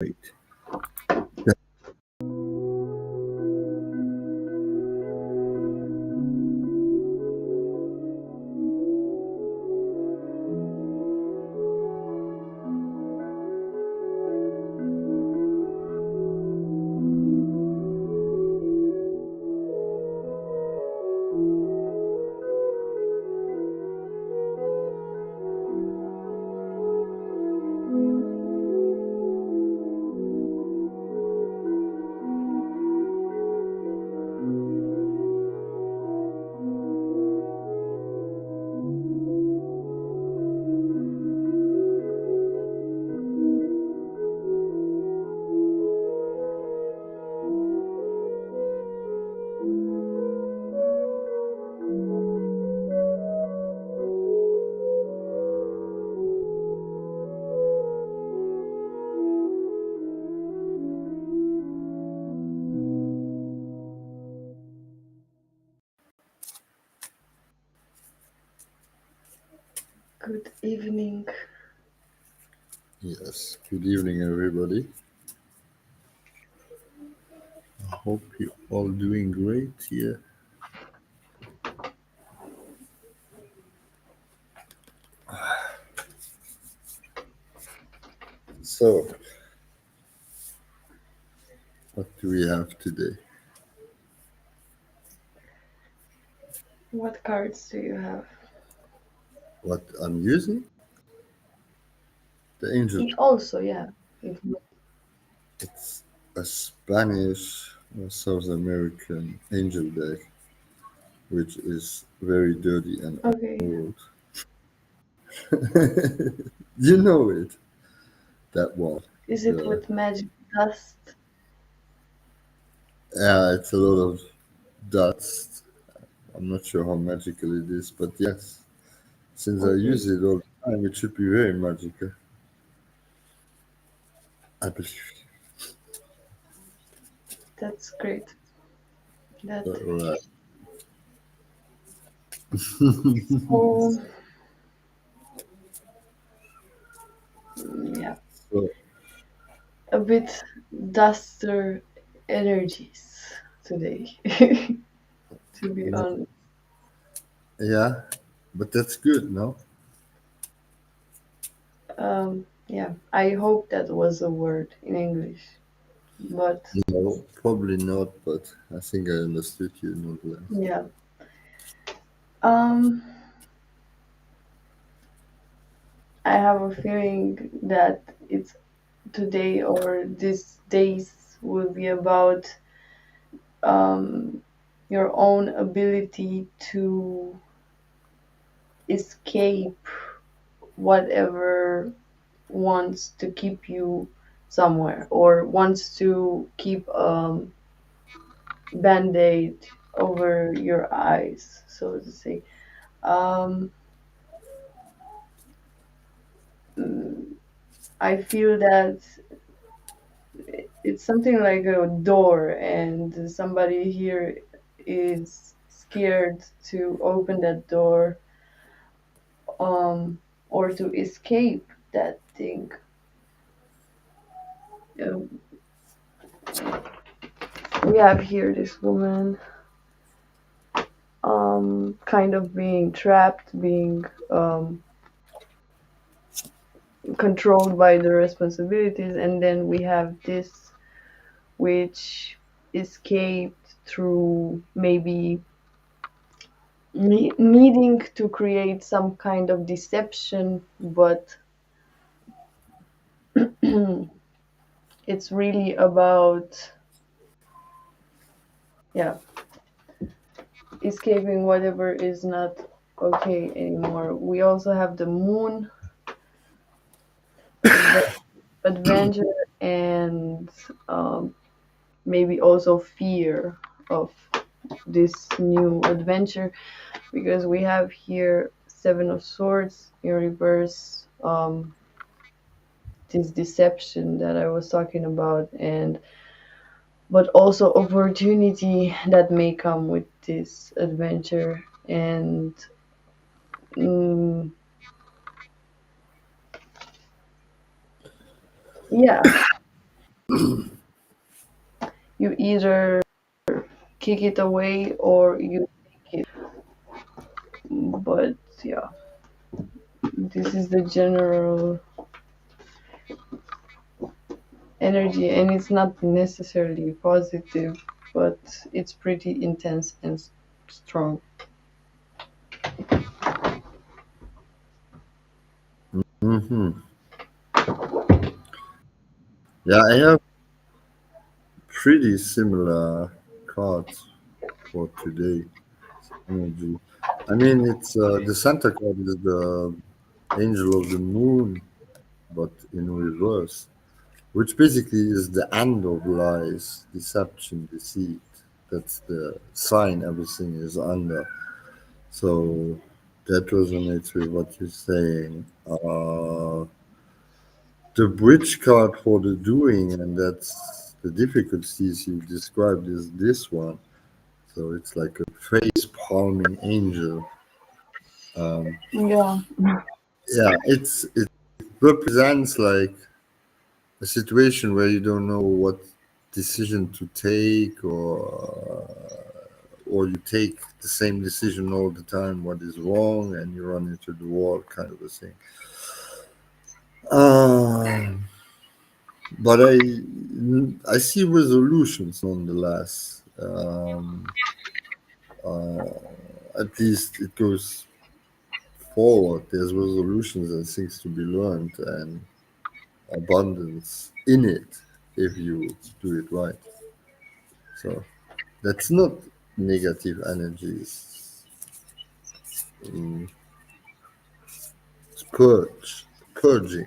Wait. Good evening. Yes. Good evening, everybody. I hope you're all doing great here. So, what do we have today? What cards do you have? What I'm using? The angel. Also, yeah. If It's a Spanish or South American angel deck, which is very dirty and okay. old. You know it. That one. Is it The with magic dust? Yeah, it's a lot of dust. I'm not sure how magical it is, but yes, since I Okay, use it all the time, it should be very magical. I believe. that's great. That Right. so yeah, So, a bit duster energies today. To be no, honest, yeah, but that's good, no? yeah. I hope that was a word in English, but No, probably not, but I think I understood you nonetheless. yeah. Um, I have a feeling that it's today or these days will be about um, your own ability to escape whatever wants to keep you somewhere or wants to keep band-aid over your eyes, so to say. um, mm, I feel that it's something like a door and somebody here is scared to open that door, or to escape that thing. Um, we have here this woman, kind of being trapped, being controlled by the responsibilities, and then we have this which escaped through maybe needing to create some kind of deception, but it's really about, yeah, escaping whatever is not okay anymore. We also have the moon, adve- adventure, and um, maybe also fear of this new adventure, because we have here Seven of Swords in reverse, this deception that I was talking about, and but also opportunity that may come with this adventure. And mm, yeah, You either kick it away or you take it. But yeah, this is the general energy, and it's not necessarily positive, but it's pretty intense and strong. Hmm. Yeah, I have pretty similar cards for today. Energy. I mean, it's the Santa card is the angel of the moon, but in reverse, which basically is the end of lies, deception, deceit. That's the sign everything is under. So that resonates with what you're saying. The bridge card for the doing, and that's the difficulties you described, is this one. So it's like a face palming angel. Um, Yeah. yeah, it represents like a situation where you don't know what decision to take, or you take the same decision all the time, what is wrong, and you run into the wall, kind of a thing. Um, but I see resolutions nonetheless. At least it goes forward. There's resolutions and things to be learned, and abundance in it if you do it right. So that's not negative energies. Mm, it's purging,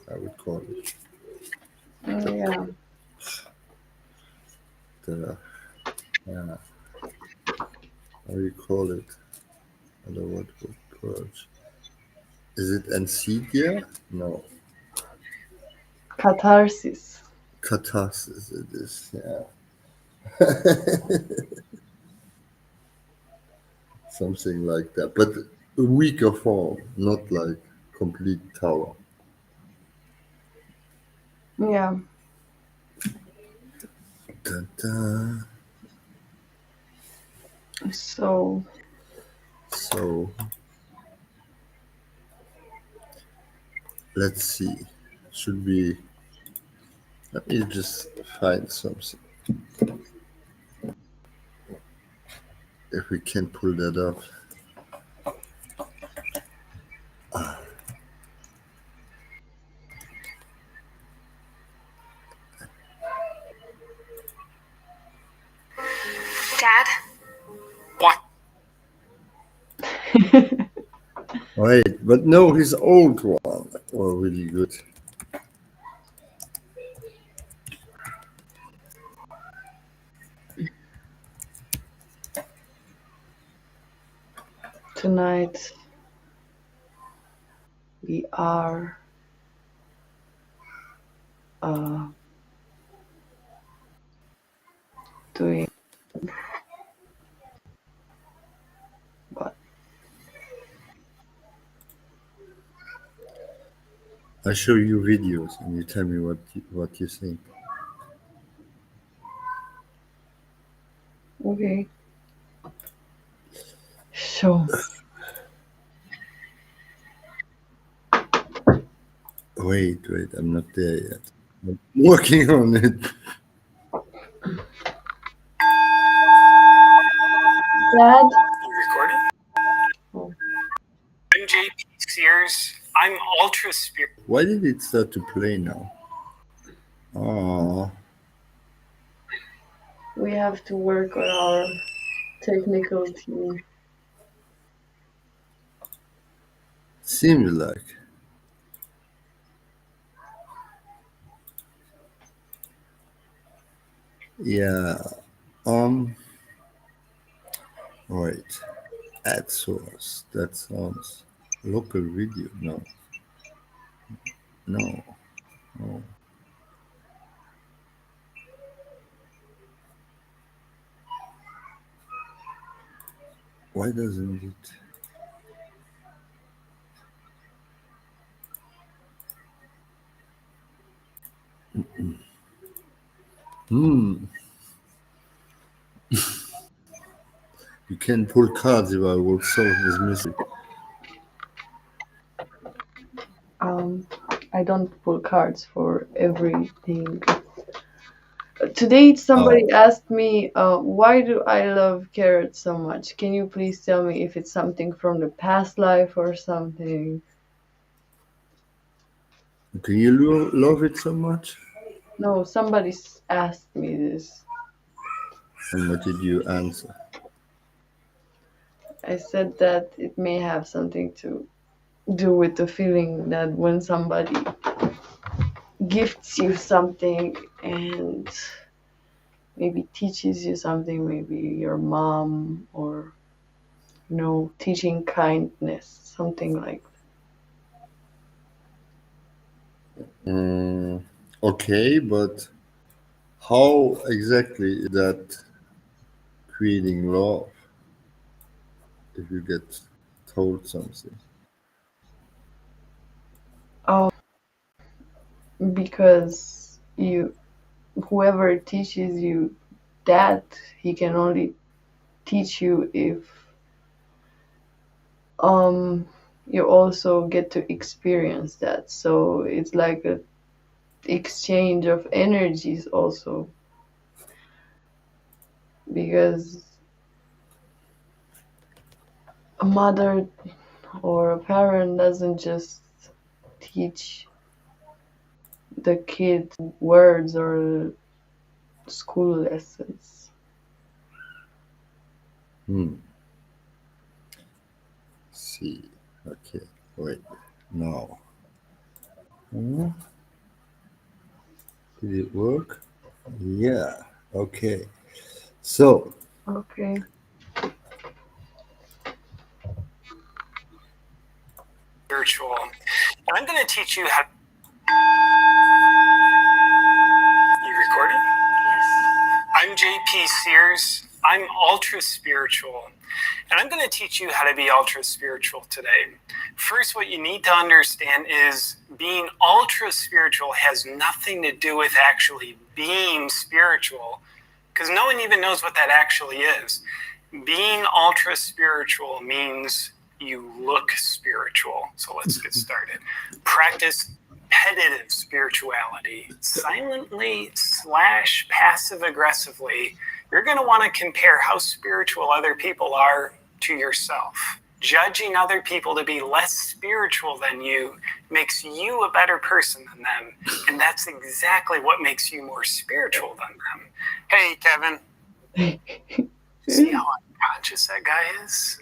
I would call it. The, Yeah. the yeah, how do you call it? Another word for purge. Is it ansidia? No, Catharsis. catharsis. It is. Yeah, something like that, but a weaker form, not like complete tower. Yeah. Dun, dun. So So let's see. Should we? Let me just find something. If we can pull that up. Dad? What? Wait, but no, his old one were really good. tonight we are uh, doing what? I show you videos and you tell me what you think. Okay. So Wait, I'm not there yet. I'm working on it. Dad. You recording? Oh, I'm JP Sears. I'm Ultra Spirit. Why did it start to play now? Oh, we have to work on our technical team. seems like. Yeah. Um. Wait. Add source. That sounds local video. No. No. No. Why doesn't it? Hmm. You can pull cards if I would solve this mystery. Um, I don't pull cards for everything. Today, somebody Oh, asked me, why do I love carrots so much? Can you please tell me if it's something from the past life or something? do you love it so much? No, somebody asked me this. And what did you answer? I said that it may have something to do with the feeling that when somebody gifts you something and maybe teaches you something, maybe your mom or teaching kindness, something like Mm, okay, but how exactly is that creating love if you get told something? that. Because whoever teaches you that, he can only teach you if um you also get to experience that. So it's like a exchange of energies also, because a mother or a parent doesn't just teach the kid words or school lessons. Hmm. See. Okay. Wait. No. Hmm, did it work? Yeah. Okay. So, Okay. Virtual. And I'm going to teach you how. You recording? I'm JP Sears. I'm ultra spiritual. And I'm going to teach you how to be ultra spiritual today. First, what you need to understand is being ultra spiritual has nothing to do with actually being spiritual, because no one even knows what that actually is. Being ultra spiritual means you look spiritual. So let's get started. Practice competitive spirituality silently / passive aggressively. You're going to want to compare how spiritual other people are to yourself. Judging other people to be less spiritual than you makes you a better person than them. And that's exactly what makes you more spiritual than them. Hey, Kevin. See how unconscious that guy is?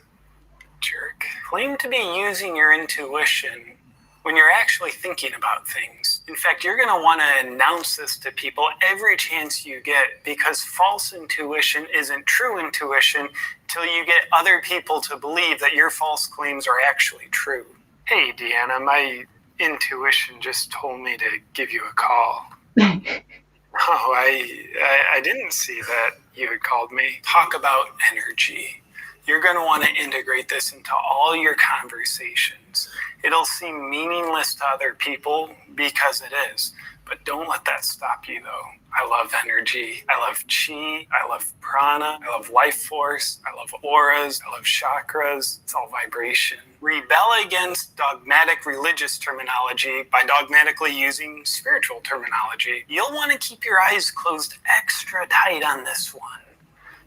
Jerk. Claim to be using your intuition when you're actually thinking about things. In fact, you're going to want to announce this to people every chance you get, because false intuition isn't true intuition till you get other people to believe that your false claims are actually true. Hey, Deanna, my intuition just told me to give you a call. Oh, I didn't see that you had called me. Talk about energy. You're going to want to integrate this into all your conversations. It'll seem meaningless to other people because it is, but don't let that stop you, though. I love energy. I love chi. I love prana. I love life force. I love auras. I love chakras. It's all vibration. Rebel against dogmatic religious terminology by dogmatically using spiritual terminology. You'll want to keep your eyes closed extra tight on this one,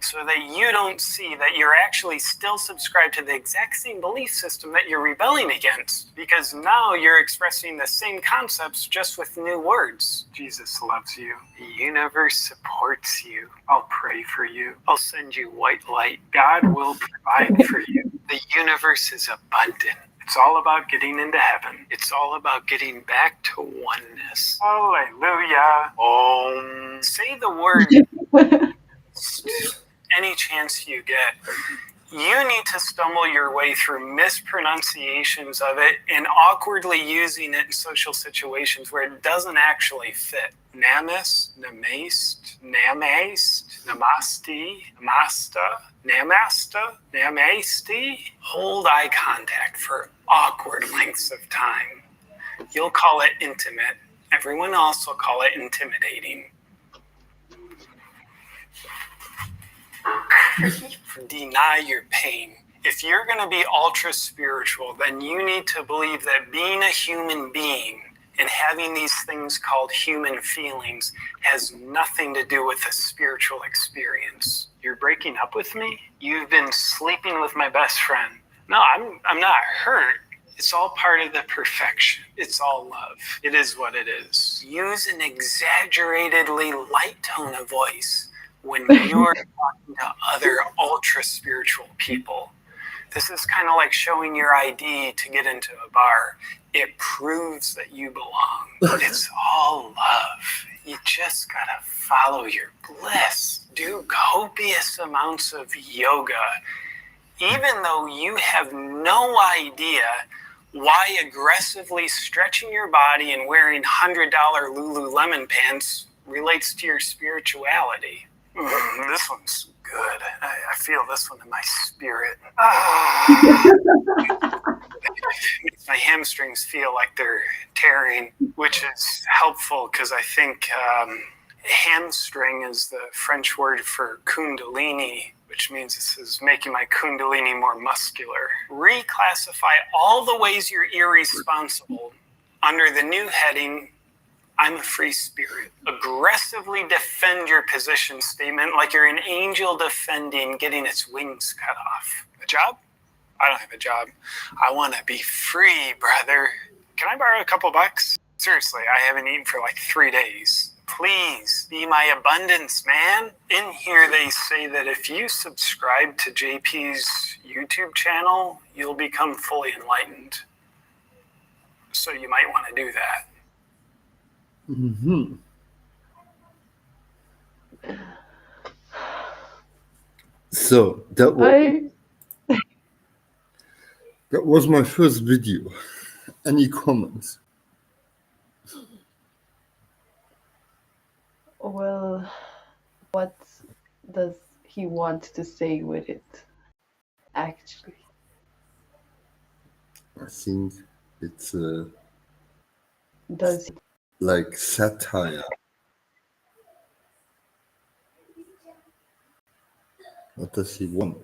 so that you don't see that you're actually still subscribed to the exact same belief system that you're rebelling against, because now you're expressing the same concepts just with new words. Jesus loves you. The universe supports you. I'll pray for you. I'll send you white light. God will provide for you. The universe is abundant. It's all about getting into heaven. It's all about getting back to oneness. Hallelujah. Om. Say the word any chance you get. You need to stumble your way through mispronunciations of it and awkwardly using it in social situations where it doesn't actually fit. Namis, namaste, namaste, namasti, namasta, namasta, namaste. Hold eye contact for awkward lengths of time. You'll call it intimate. Everyone else will call it intimidating. deny your pain. If you're going to be ultra spiritual, then you need to believe that being a human being and having these things called human feelings has nothing to do with a spiritual experience. You're breaking up with me? You've been sleeping with my best friend. No, I'm not hurt. It's all part of the perfection. It's all love. It is what it is. Use an exaggeratedly light tone of voice when you're talking to other ultra spiritual people. This is kind of like showing your ID to get into a bar. It proves that you belong. It's all love. You just gotta follow your bliss. Do copious amounts of yoga, even though you have no idea why aggressively stretching your body and wearing $100 Lululemon pants relates to your spirituality. This one's good. I feel this one in my spirit. Makes my hamstrings feel like they're tearing, which is helpful because I think hamstring is the French word for kundalini, which means this is making my kundalini more muscular. Reclassify all the ways you're irresponsible under the new heading, I'm a free spirit. Aggressively defend your position statement like you're an angel defending getting its wings cut off. A job? I don't have a job. I want to be free, brother. Can I borrow a couple bucks? Seriously, I haven't eaten for like 3 days. Please be my abundance, man. In here, they say that if you subscribe to JP's YouTube channel, you'll become fully enlightened. So you might want to do that. Mm-hmm. So that was my first video. Any comments? Well, what does he want to say with it, actually? I think it's Does like satire. What does he want?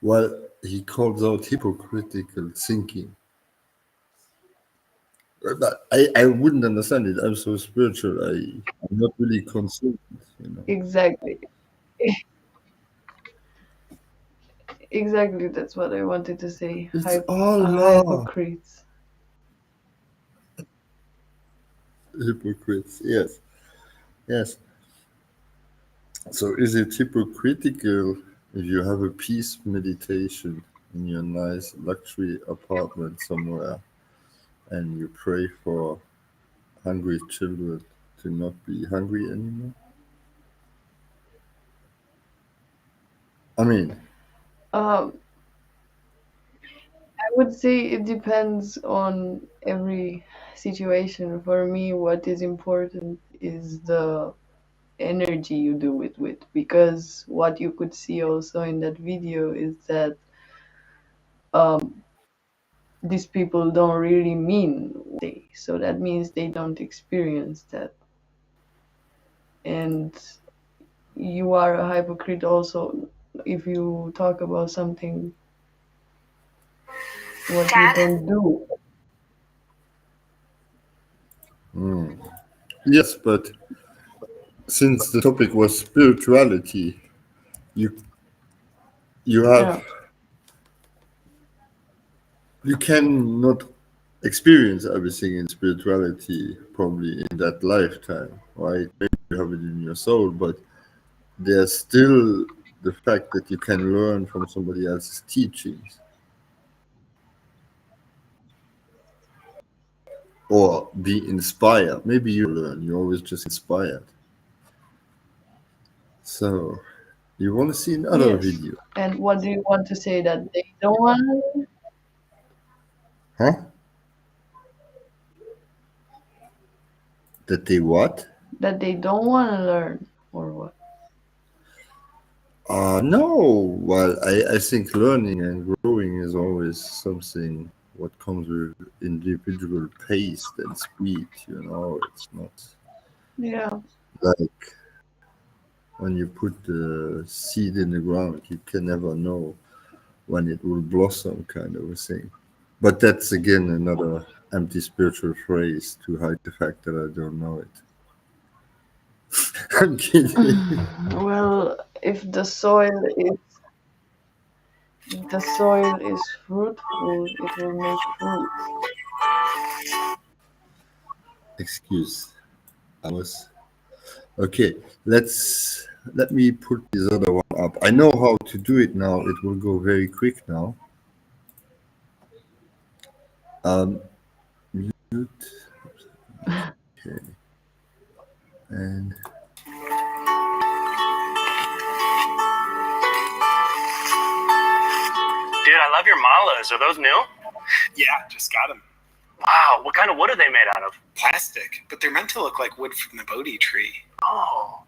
Well, he calls out hypocritical thinking. But I wouldn't understand it. I'm so spiritual. I'm not really concerned, you know. exactly, exactly. That's what I wanted to say. It's all love. Hypocrites. Hypocrites, yes. Yes. So is it hypocritical if you have a peace meditation in your nice luxury apartment somewhere and you pray for hungry children to not be hungry anymore? I mean, Um, I would say it depends on every situation. For me, what is important is the energy you do it with, because what you could see also in that video is that um, these people don't really mean what they say. So that means they don't experience that. And you are a hypocrite also if you talk about something what you don't do. yes, but since the topic was spirituality, you you have Yeah, you cannot experience everything in spirituality probably in that lifetime, right? Maybe you have it in your soul, but there's still the fact that you can learn from somebody else's teachings or be inspired. Maybe you learn, you're always just inspired. So you want to see another yes. video? And what do you want to say, that they don't want to, Huh? That they what? that they don't want to learn, or what? No. Well, I think learning and growing is always something what comes with individual pace and speed. You know, it's not Yeah. like when you put the seed in the ground, you can never know when it will blossom, kind of a thing. But that's again another empty spiritual phrase to hide the fact that I don't know it. I'm kidding. Well, if the soil is fruitful, it will make fruit. Excuse. I was okay. Let me put this other one up. I know how to do it now. It will go very quick now. Um, mute. Okay. And Dude, I love your malas. Are those new? Yeah, just got them. Wow, what kind of wood are they made out of? Plastic, but they're meant to look like wood from the Bodhi tree. Oh.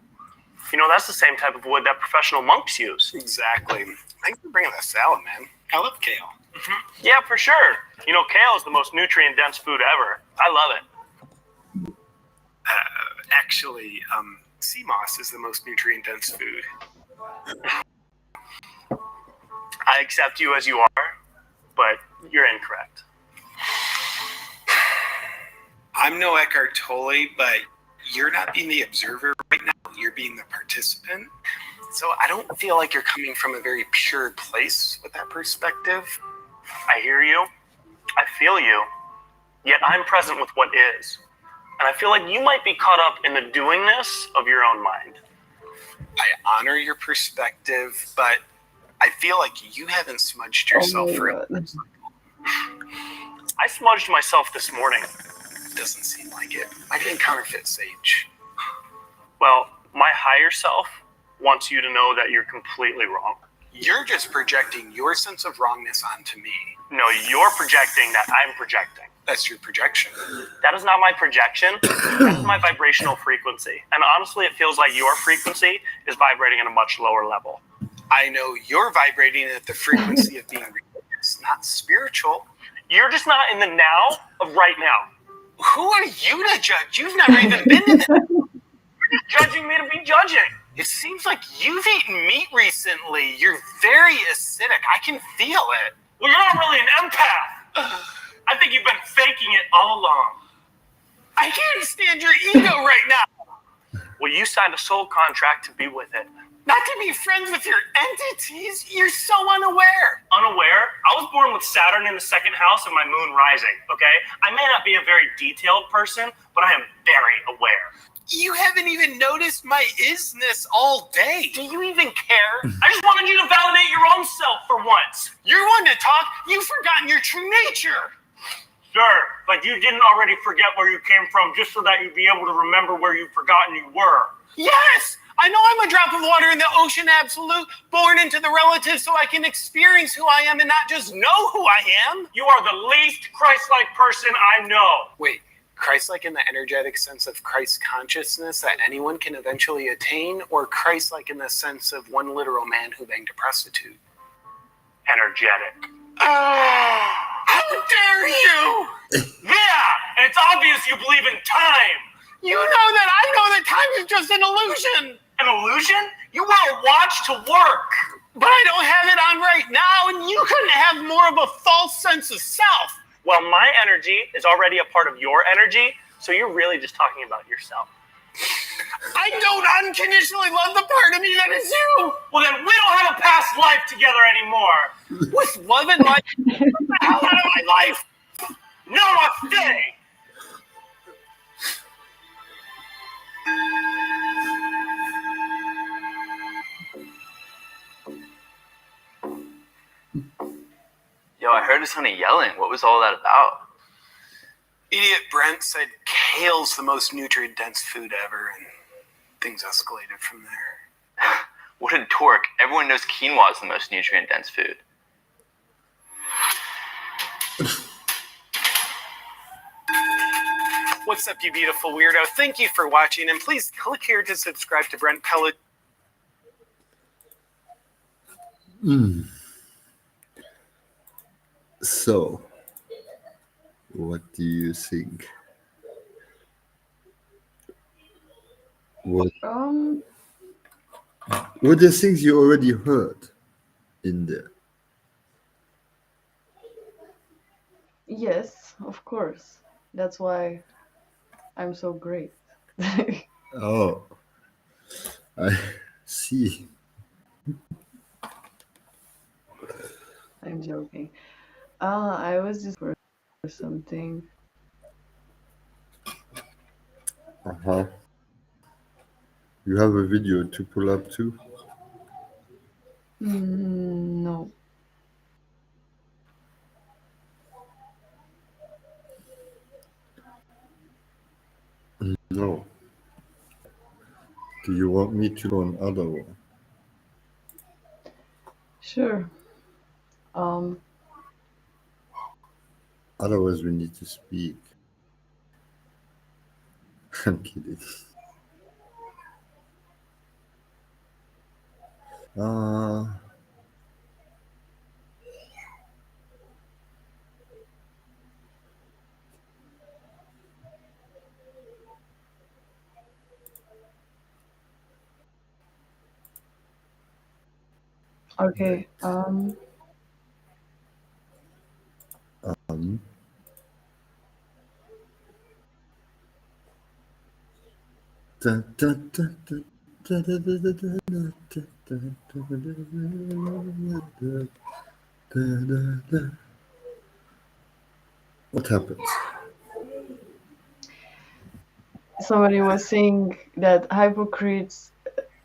You know, that's the same type of wood that professional monks use. Exactly. Thanks for bringing that salad, man. I love kale. Mm-hmm. Yeah, for sure. You know, kale is the most nutrient-dense food ever. I love it. Actually, sea moss is the most nutrient-dense food. I accept you as you are, but you're incorrect. I'm no Eckhart Tolle, but you're not being the observer right now. You're being the participant. So I don't feel like you're coming from a very pure place with that perspective. I hear you. I feel you. Yet I'm present with what is. And I feel like you might be caught up in the doingness of your own mind. I honor your perspective, but I feel like you haven't smudged yourself Oh for my a God. I smudged myself this morning. Doesn't seem like it. I didn't counterfeit sage. Well, my higher self wants you to know that you're completely wrong. You're just projecting your sense of wrongness onto me. No, you're projecting that I'm projecting. That's your projection. That is not my projection. That's my vibrational frequency. And honestly, it feels like your frequency is vibrating at a much lower level. I know you're vibrating at the frequency of being religious, not spiritual. You're just not in the now of right now. Who are you to judge? You've never even been to this. You're just judging me to be judging. It seems like you've eaten meat recently. You're very acidic. I can feel it. Well, you're not really an empath. I think you've been faking it all along. I can't stand your ego right now. Well, you signed a soul contract to be with it. Not to be friends with your entities. You're so unaware. Unaware? I was born with Saturn in the second house and my moon rising, okay? I may not be a very detailed person, but I am very aware. You haven't even noticed my isness all day. Do you even care? I just wanted you to validate your own self for once. You're one to talk. You've forgotten your true nature. Sure, but you didn't already forget where you came from just so that you'd be able to remember where you've forgotten you were. Yes! I know I'm a drop of water in the ocean absolute, born into the relative so I can experience who I am and not just know who I am. You are the least Christ-like person I know. Wait, Christ-like in the energetic sense of Christ consciousness that anyone can eventually attain, or Christ-like in the sense of one literal man who banged a prostitute? Energetic. How dare you! Yeah, and it's obvious you believe in time. You know that I know that time is just an illusion. An illusion? You wear a watch to work. But I don't have it on right now, and you couldn't have more of a false sense of self. Well, my energy is already a part of your energy, so you're really just talking about yourself. I don't unconditionally love the part of me that is you. Well, then we don't have a past life together anymore. With love and life, get the hell out of my life. Namaste. Yo, I heard Sonny yelling. What was all that about? Idiot Brent said kale's the most nutrient-dense food ever, and things escalated from there. What a dork. Everyone knows quinoa is the most nutrient-dense food. What's up, you beautiful weirdo? Thank you for watching, and please click here to subscribe to Brent Pellet. So, what do you think? What? Were there things you already heard in there? Yes, of course. That's why I'm so great. Oh, I see. I'm joking. I was just for something. Uh huh. You have a video to pull up too? No. No. Do you want me to do another one? Sure. Um, Otherwise, we need to speak. I'm kidding. Uh, okay. wait. Um, da, da, da, da, da, da, da, da, da, da, da, da, da, da. What happens? Somebody was saying that hypocrites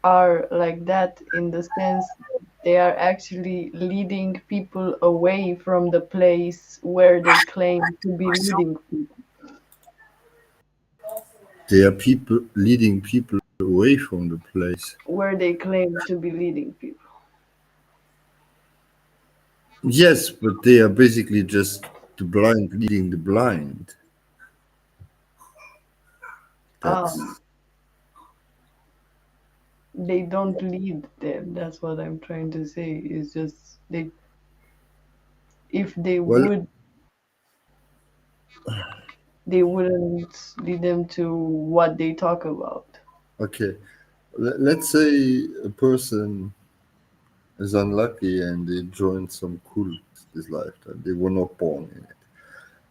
are like that in the sense that they are actually leading people away from the place where they claim to be leading people. They are people leading people away from the place. Where they claim to be leading people. Yes, but they are basically just the blind leading the blind. Um, That's they don't lead them. That's what I'm trying to say. It's just they if they well, would they wouldn't lead them to what they talk about. okay. Let's say a person is unlucky and they join some cult this lifetime. They were not born in it.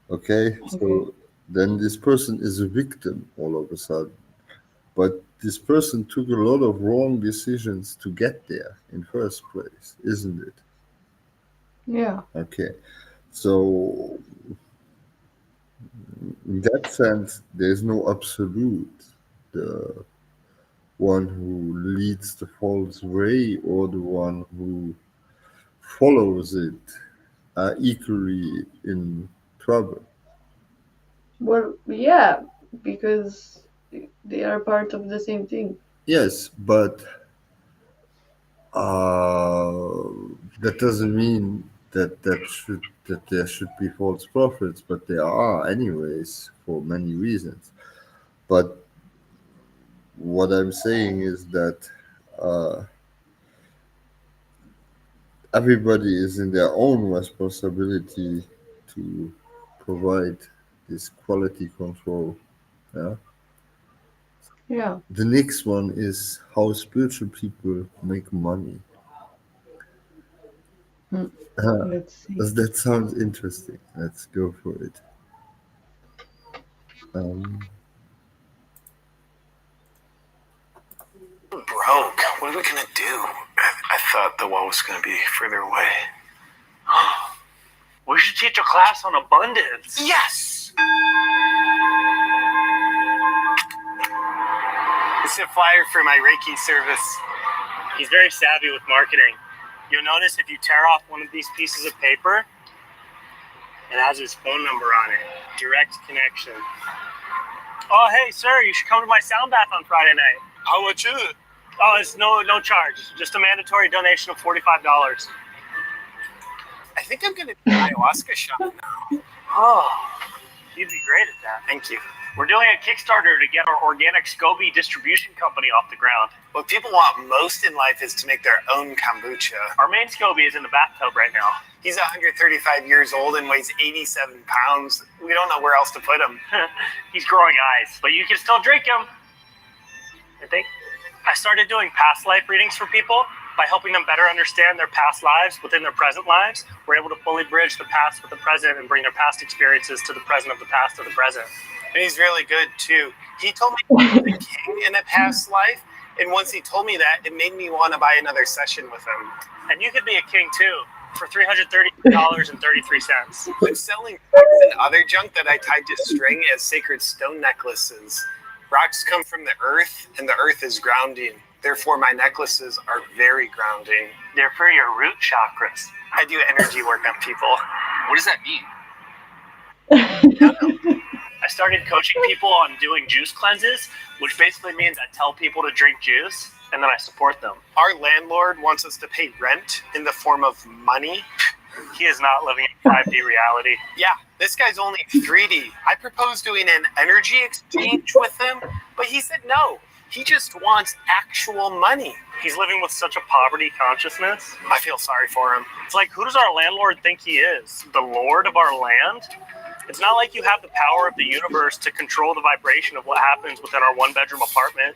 Okay, Okay. so then this person is a victim all of a sudden. But this person took a lot of wrong decisions to get there in first place, isn't it? Yeah. Okay, so in that sense, there's no absolute. The one who leads the false way or the one who follows it are equally in trouble. Well, yeah, because they are part of the same thing. Yes, but uh, that doesn't mean that there should be false prophets, but there are anyways for many reasons. But what I'm saying is that uh, everybody is in their own responsibility to provide this quality control. Yeah. Yeah. The next one is how spiritual people make money. Hmm. Let's see. Does that sound interesting? Let's go for it. Um, Broke. What are we gonna do? I thought the wall was gonna be further away. We should teach a class on abundance. Yes! It's a flyer for my Reiki service. He's very savvy with marketing. You'll notice if you tear off one of these pieces of paper, it has his phone number on it. Direct connection. Oh, hey, sir, you should come to my sound bath on Friday night. How much is it? Oh, it's no charge. Just a mandatory donation of $45. I think I'm gonna do an ayahuasca shot now. Oh, you'd be great at that. Thank you. We're doing a Kickstarter to get our organic SCOBY distribution company off the ground. What people want most in life is to make their own kombucha. Our main SCOBY is in the bathtub right now. He's 135 years old and weighs 87 pounds. We don't know where else to put him. He's growing eyes, but you can still drink him. I think. I started doing past life readings for people by helping them better understand their past lives within their present lives. We're able to fully bridge the past with the present and bring their past experiences to the present of the past to the present. And he's really good too. He told me he was a king in a past life, and once he told me that, it made me want to buy another session with him. And you could be a king too for $330.33. I'm selling rocks and other junk that I tied to string as sacred stone necklaces. Rocks come from the earth, and the earth is grounding. Therefore, my necklaces are very grounding. They're for your root chakras. I do energy work on people. What does that mean? I started coaching people on doing juice cleanses, which basically means I tell people to drink juice and then I support them. Our landlord wants us to pay rent in the form of money. He is not living in 5D reality. Yeah, this guy's only 3D. I proposed doing an energy exchange with him, but he said no. He just wants actual money. He's living with such a poverty consciousness. I feel sorry for him. It's like, who does our landlord think he is? The lord of our land? It's not like you have the power of the universe to control the vibration of what happens within our one-bedroom apartment.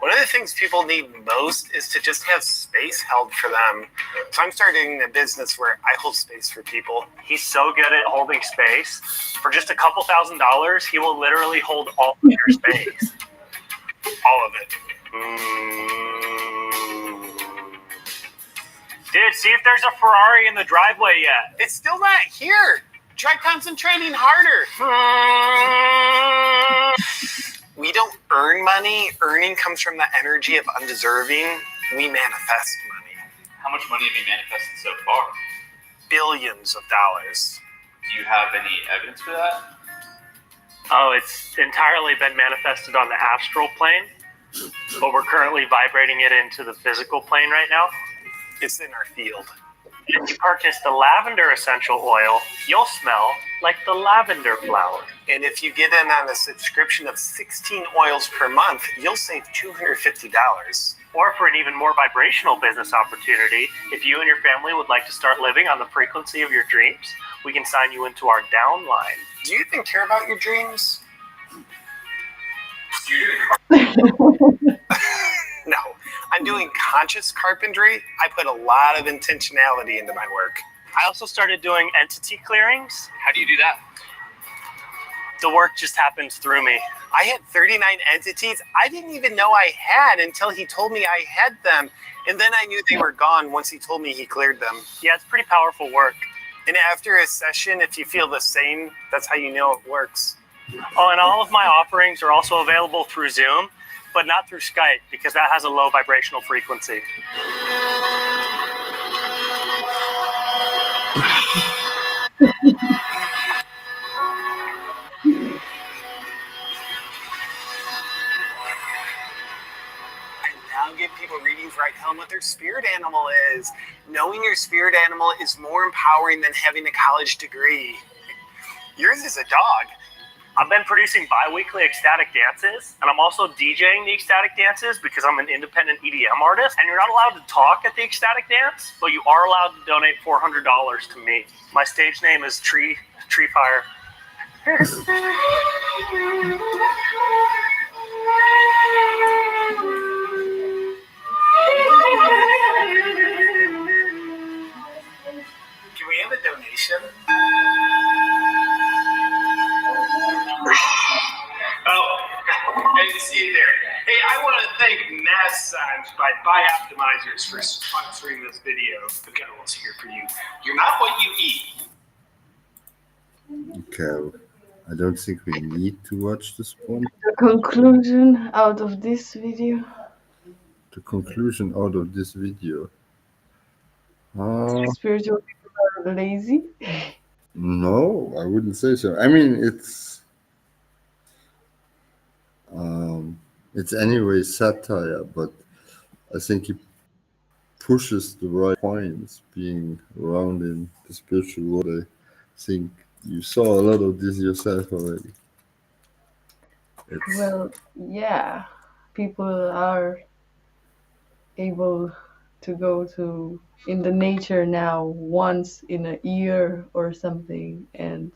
One of the things people need most is to just have space held for them. So I'm starting a business where I hold space for people. He's so good at holding space. For just a couple $1,000s, he will literally hold all of your space. All of it. Dude, see if there's a Ferrari in the driveway yet. It's still not here. Try concentrating harder. We don't earn money. Earning comes from the energy of undeserving. We manifest money. How much money have you manifested so far? Billions of dollars. Do you have any evidence for that? Oh, it's entirely been manifested on the astral plane, but we're currently vibrating it into the physical plane right now. It's in our field. If you purchase the lavender essential oil, you'll smell like the lavender flower. And if you get in on a subscription of 16 oils per month, you'll save $250. Or for an even more vibrational business opportunity, if you and your family would like to start living on the frequency of your dreams, we can sign you into our downline. Do you even care about your dreams? No. I'm doing conscious carpentry. I put a lot of intentionality into my work. I also started doing entity clearings. How do you do that? The work just happens through me. I had 39 entities I didn't even know I had until he told me I had them. And then I knew they were gone once he told me he cleared them. Yeah, it's pretty powerful work. And after a session, if you feel the same, that's how you know it works. Oh, and all of my offerings are also available through Zoom, but not through Skype because that has a low vibrational frequency. Now give people readings where I tell them what their spirit animal is. Knowing your spirit animal is more empowering than having a college degree. Yours is a dog. I've been producing bi-weekly ecstatic dances, and I'm also DJing the ecstatic dances because I'm an independent EDM artist, and you're not allowed to talk at the ecstatic dance, but you are allowed to donate $400 to me. My stage name is Tree Fire. Can we have a donation? Oh, I didn't see it there. Hey, I want to thank Mass Signs by Optimizers for sponsoring this video. I've got what's here for you. You're not what you eat. Okay, I don't think we need to watch this one. The conclusion out of this video. The conclusion out of this video. Spiritual people are lazy. No, I wouldn't say so. I mean, it's anyway satire, but I think it pushes the right points being around in the spiritual world. I think you saw a lot of this yourself already. Well, yeah, people are able to go to in the nature now once in a year or something and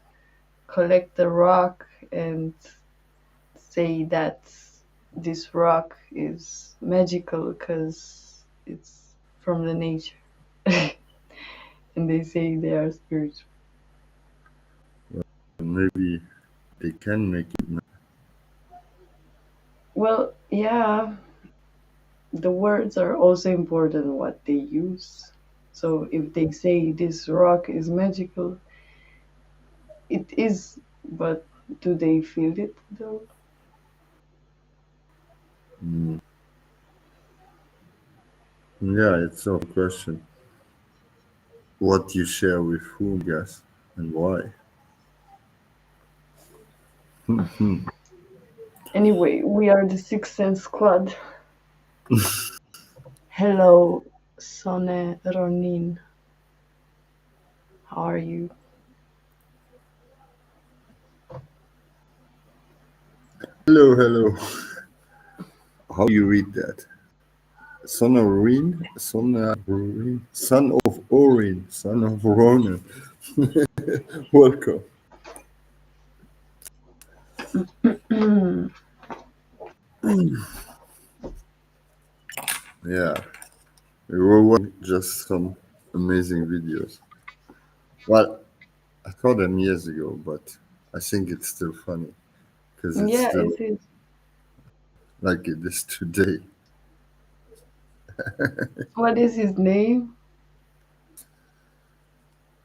collect the rock and say that's this rock is magical because it's from the nature, and they say they are spiritual. Maybe they can make it. Well, yeah, the words are also important what they use. So if they say this rock is magical, it is, but do they feel it though? Mm. Yeah, it's a question. What you share with whom, I guess, and why. Anyway, we are the Sixth Sense Squad. Hello, Sone Ronin. How are you? Hello, hello. How you read that? Son of Orin, son of Orin, son of Ronan. Welcome. Yeah, we were watching just some amazing videos. Well, I saw them years ago, but I think it's still funny because it's Yeah, still it is. like it is today. What is his name?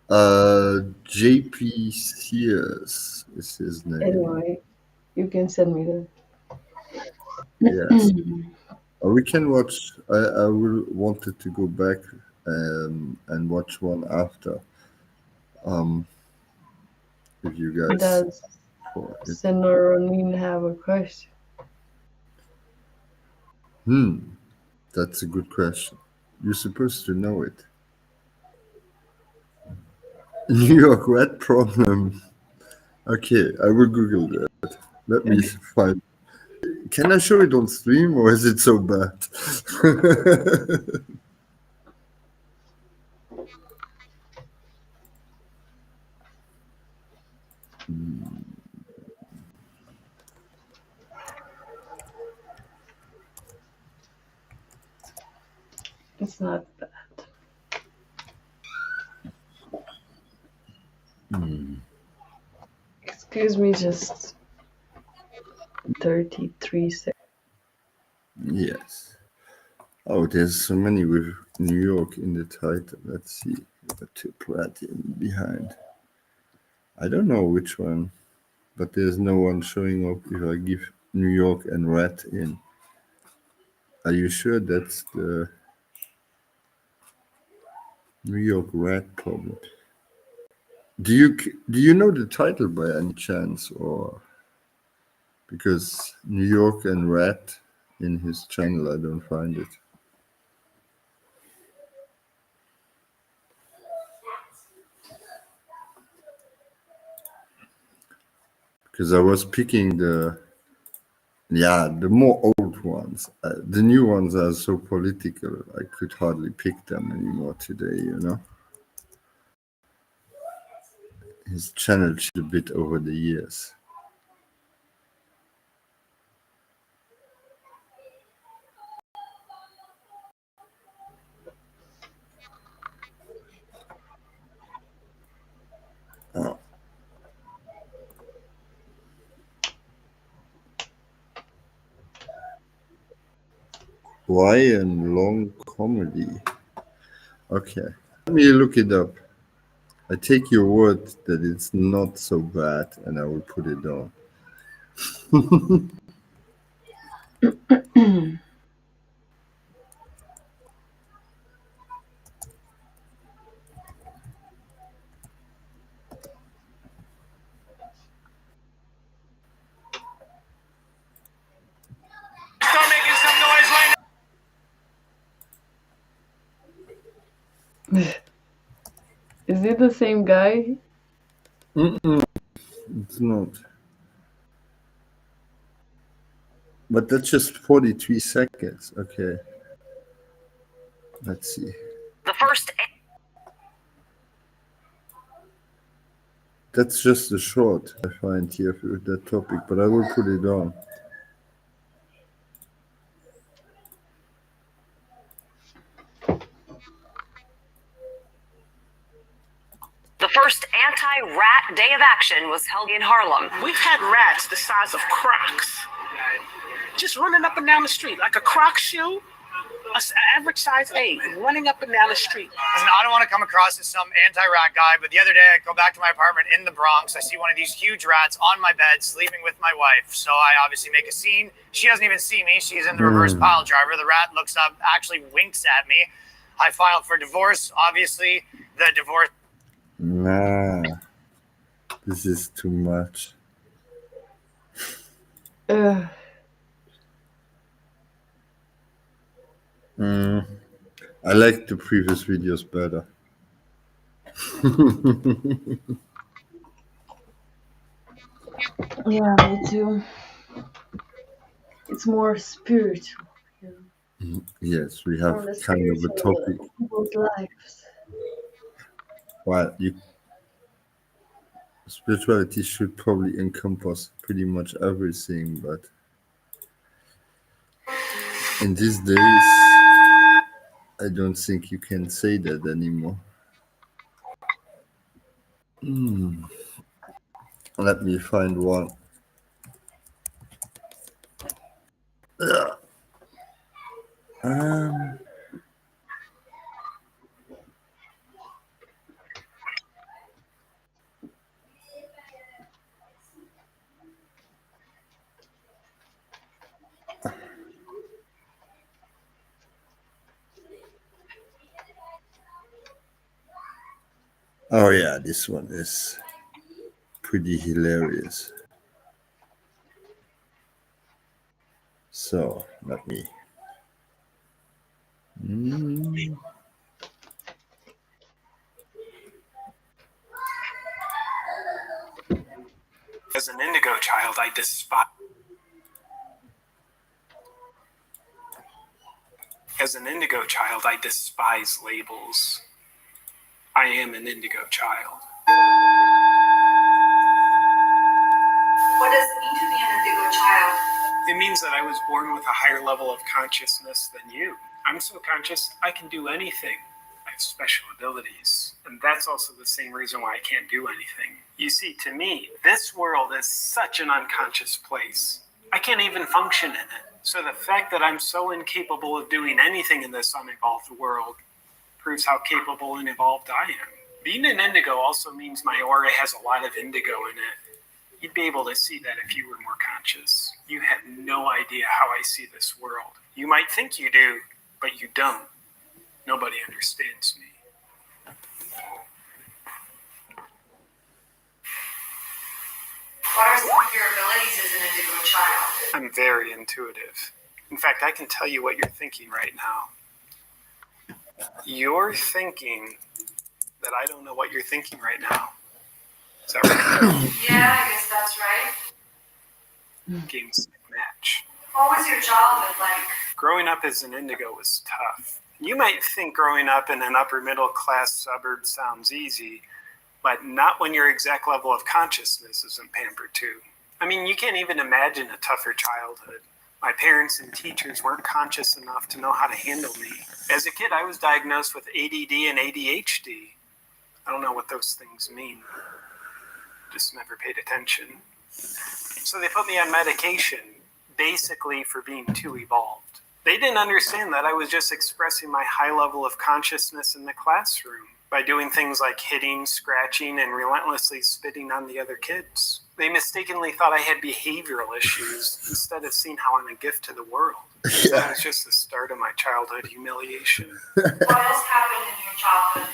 JP Sears is his name. Anyway, you can send me that. Yes. We can watch. I will wanted to go back and watch one after. Um, if you guys Does for it. Senoronin have a question? Hmm, that's a good question. You're supposed to know it. New York rat problem. Okay, I will Google that. Let me find. Can I show it on stream or is it so bad? It's not bad. Excuse me, just 33 seconds. Yes. Oh, there's so many with New York in the title. Let's see. Got to rat in behind. I don't know which one, but there's no one showing up if I give New York and rat in. Are you sure that's the New York rat problem? Do you know the title by any chance, or because New York and rat in his channel I don't find it because I was picking the more old ones. The new ones are so political. I could hardly pick them anymore today. His channel changed a bit over the years. Uh, why and long comedy? Okay, let me look it up. I take your word that it's not so bad, and I will put it on. Start making some noise right Is it the same guy? Mm-mm, it's not. But that's just 43 seconds. Okay, let's see. The first. That's just a short I find here for that topic, but I will put it on. first anti-rat day of action was held in Harlem. We've had rats the size of Crocs, just running up and down the street like a Croc shoe. An average size 8 running up and down the street. Listen, I don't want to come across as some anti-rat guy, but the other day I go back to my apartment in the Bronx. I see one of these huge rats on my bed sleeping with my wife. So I obviously make a scene. She doesn't even see me. She's in the reverse pile driver. The rat looks up, actually winks at me. I filed for divorce. Obviously, the divorce. Nah, this is too much. Ugh. I like the previous videos better. Yeah, me too. It's more spiritual. Yes, we have More the kind of a spiritual topic. people's lives. Well, spirituality should probably encompass pretty much everything, but in these days, I don't think you can say that anymore. Let me find one. Um, oh yeah, this one is pretty hilarious. So let me. As an indigo child, I despise. As an indigo child, I despise labels. I am an indigo child. What does it mean to be an indigo child? It means that I was born with a higher level of consciousness than you. I'm so conscious, I can do anything. I have special abilities. And that's also the same reason why I can't do anything. You see, to me, this world is such an unconscious place. I can't even function in it. So the fact that I'm so incapable of doing anything in this unevolved world proves how capable and evolved I am. Being an indigo also means my aura has a lot of indigo in it. You'd be able to see that if you were more conscious. You have no idea how I see this world. You might think you do, but you don't. Nobody understands me. What are some of your abilities as an indigo child? I'm very intuitive. In fact, I can tell you what you're thinking right now. You're thinking that I don't know what you're thinking right now. Is that right? Yeah, I guess that's right. Games match. What was your childhood like? Growing up as an indigo was tough. You might think growing up in an upper middle class suburb sounds easy, but not when your exact level of consciousness isn't pampered too. I mean, you can't even imagine a tougher childhood. My parents and teachers weren't conscious enough to know how to handle me. As a kid, I was diagnosed with ADD and ADHD. I don't know what those things mean. Just never paid attention. So they put me on medication, basically for being too evolved. They didn't understand that I was just expressing my high level of consciousness in the classroom by doing things like hitting, scratching, and relentlessly spitting on the other kids. They mistakenly thought I had behavioral issues instead of seeing how I'm a gift to the world. So that was just the start of my childhood humiliation. What else happened in your childhood?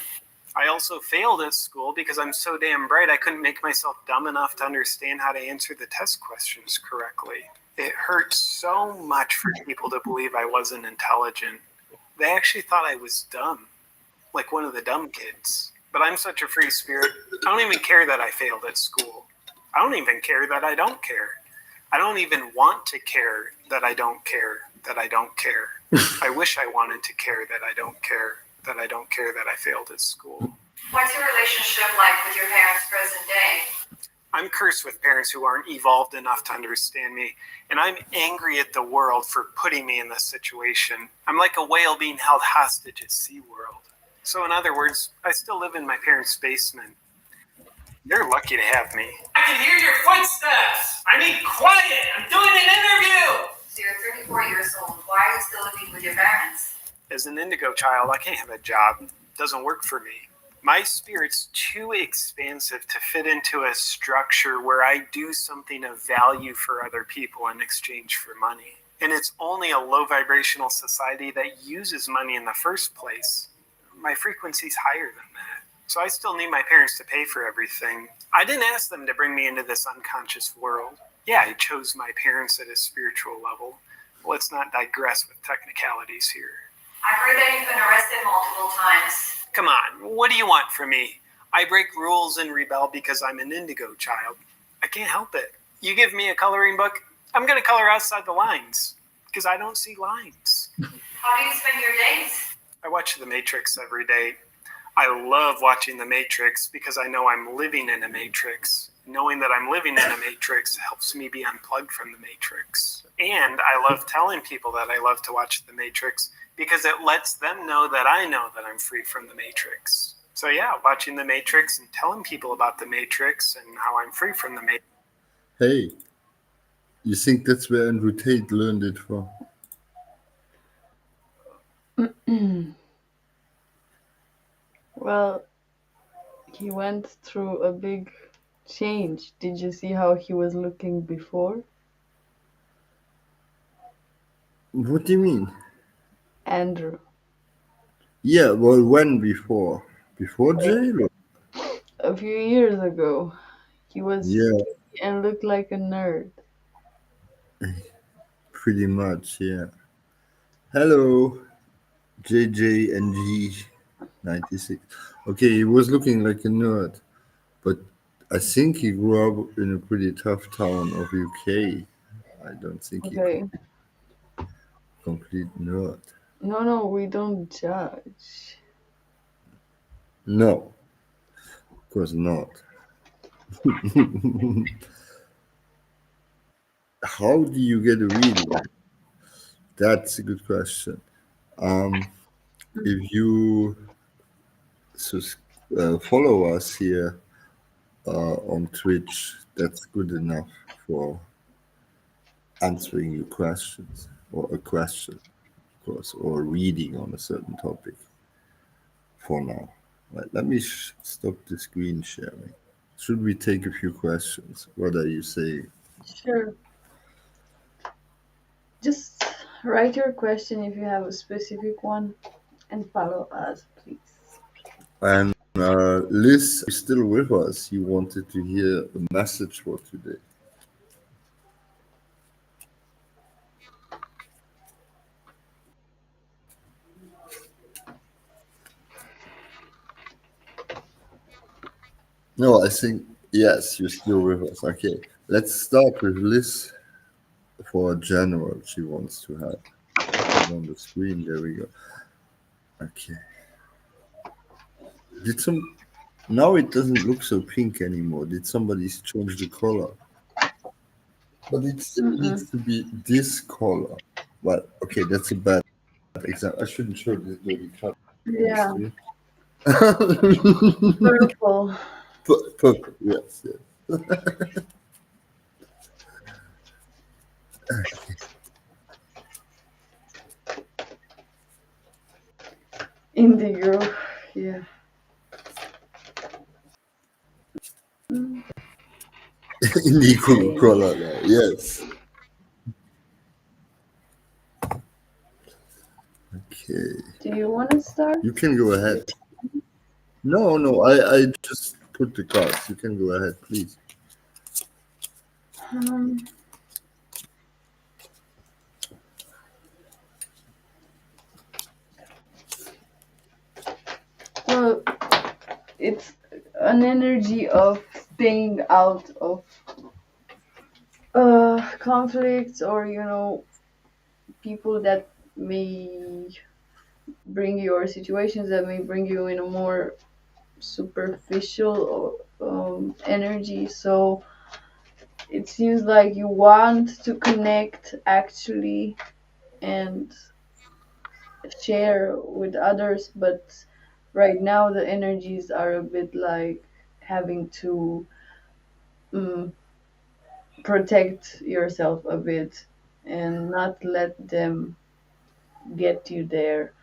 I also failed at school because I'm so damn bright I couldn't make myself dumb enough to understand how to answer the test questions correctly. It hurt so much for people to believe I wasn't intelligent. They actually thought I was dumb, like one of the dumb kids. But I'm such a free spirit, I don't even care that I failed at school. I don't even care that I don't care. I don't even want to care that I don't care that I don't care. I wish I wanted to care that I don't care that I don't care that I failed at school. What's your relationship like with your parents present day? I'm cursed with parents who aren't evolved enough to understand me, and I'm angry at the world for putting me in this situation. I'm like a whale being held hostage at SeaWorld. So in other words, I still live in my parents' basement. They're lucky to have me. I can hear your footsteps. I need quiet. I'm doing an interview. So you're 34 years old. Why are you still living with your parents? As an indigo child, I can't have a job. It doesn't work for me. My spirit's too expansive to fit into a structure where I do something of value for other people in exchange for money. And it's only a low vibrational society that uses money in the first place. My frequency's higher than that. So I still need my parents to pay for everything. I didn't ask them to bring me into this unconscious world. Yeah, I chose my parents at a spiritual level. Let's not digress with technicalities here. I've heard that you've been arrested multiple times. Come on, what do you want from me? I break rules and rebel because I'm an indigo child. I can't help it. You give me a coloring book, I'm going to color outside the lines because I don't see lines. How do you spend your days? I watch The Matrix every day. I love watching The Matrix because I know I'm living in a matrix. Knowing that I'm living in a matrix helps me be unplugged from the matrix. And I love telling people that I love to watch The Matrix because it lets them know that I know that I'm free from the matrix. So yeah, watching The Matrix and telling people about the matrix and how I'm free from the matrix. Hey, you think that's where Andrew Tate learned it from? Well, he went through a big change. Did you see how he was looking before? What do you mean? Andrew. Yeah, well, when before? Before jail? A few years ago, he was Yeah, skinny and looked like a nerd. pretty much, yeah. Hello, JJNG96. Okay, he was looking like a nerd, but I think he grew up in a pretty tough town of UK. I don't think he Okay. complete nerd. No, no, we don't judge. No, of course not. How do you get a reading? That's a good question. Um, if you sus- follow us here on Twitch, that's good enough for answering your questions or a question, of course, or reading on a certain topic for now. Right, let me stop the screen sharing. Should we take a few questions? What are you saying? Sure. Just write your question if you have a specific one and follow us, please. And Liz, are you still with us? You wanted to hear a message for today. No, I think yes, you're still with us. Okay, let's start with Liz for a general she wants to have. She's on the screen. There we go. Okay. Did some now it doesn't look so pink anymore. Did somebody change the color? But it still Mm-mm. needs to be this color. Well, okay, that's a bad example. I shouldn't show the dirty cut on the Yeah, screen. purple. Purple, yes, yes. Indigo. Yeah. Indigo Okay. color now, yes. Okay. Do you want to start? You can go ahead. No, no, I just put the cards. You can go ahead, please. Um, well, it's an energy of staying out of conflicts, or people that may bring you, or situations that may bring you in a more superficial energy. So it seems like you want to connect actually and share with others, but right now the energies are a bit like having to mm, protect yourself a bit and not let them get you there.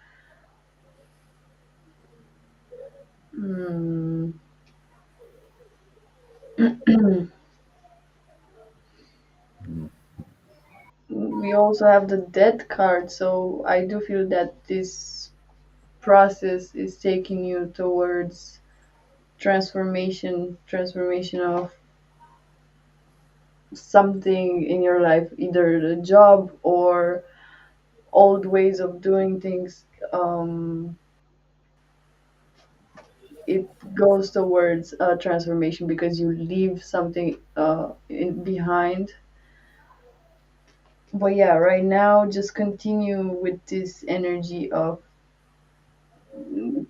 Hmm. We also have the death card, so I do feel that this process is taking you towards transformation of something in your life, either the job or old ways of doing things. It goes towards a transformation because you leave something behind. But yeah, right now just continue with this energy of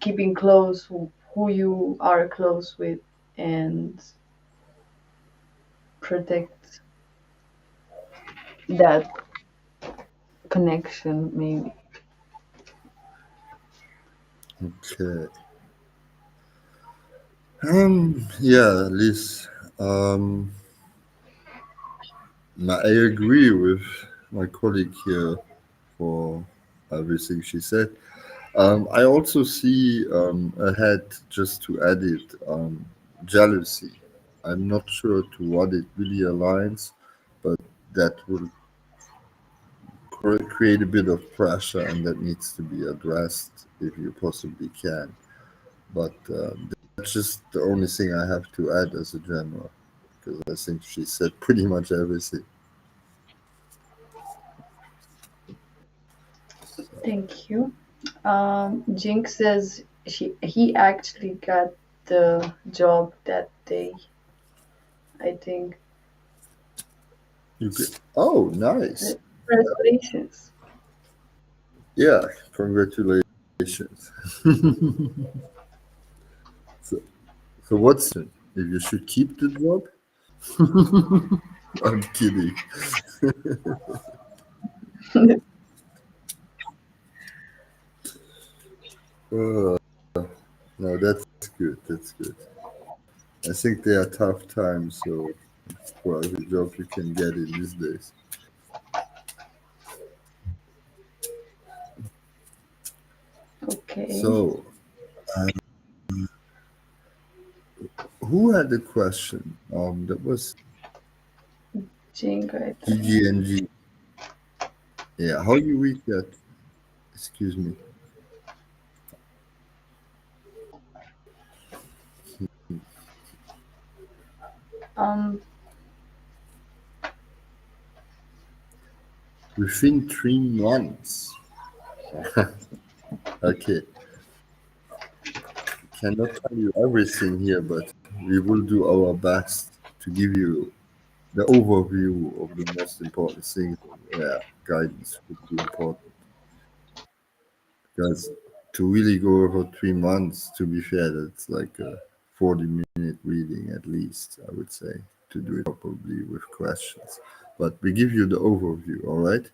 keeping close who you are close with and protect that connection maybe. Okay. Yeah, Liz. Um, I agree with my colleague here for everything she said. I also see ahead, just to add it, jealousy. I'm not sure to what it really aligns, but that will create a bit of pressure, and that needs to be addressed if you possibly can. But that's just the only thing I have to add as a general, because I think she said pretty much everything. Thank you. Jinx says he actually got the job that day, I think. You could, oh, nice. Congratulations. Yeah, congratulations. So, so what's if you should keep the job? I'm kidding. Uh, no, that's good. That's good. I think they are tough times, so for every job you can get in these days. Okay. So, who had the question? That was Jinx, I think. GGNG. Yeah, how you read that? Excuse me. Um, Within 3 months. Okay, cannot tell you everything here, but we will do our best to give you the overview of the most important things. Yeah, guidance would be important because to really go over 3 months, to be fair, that's like a 40-minute reading at least, I would say, to do it properly with questions. But we give you the overview, all right?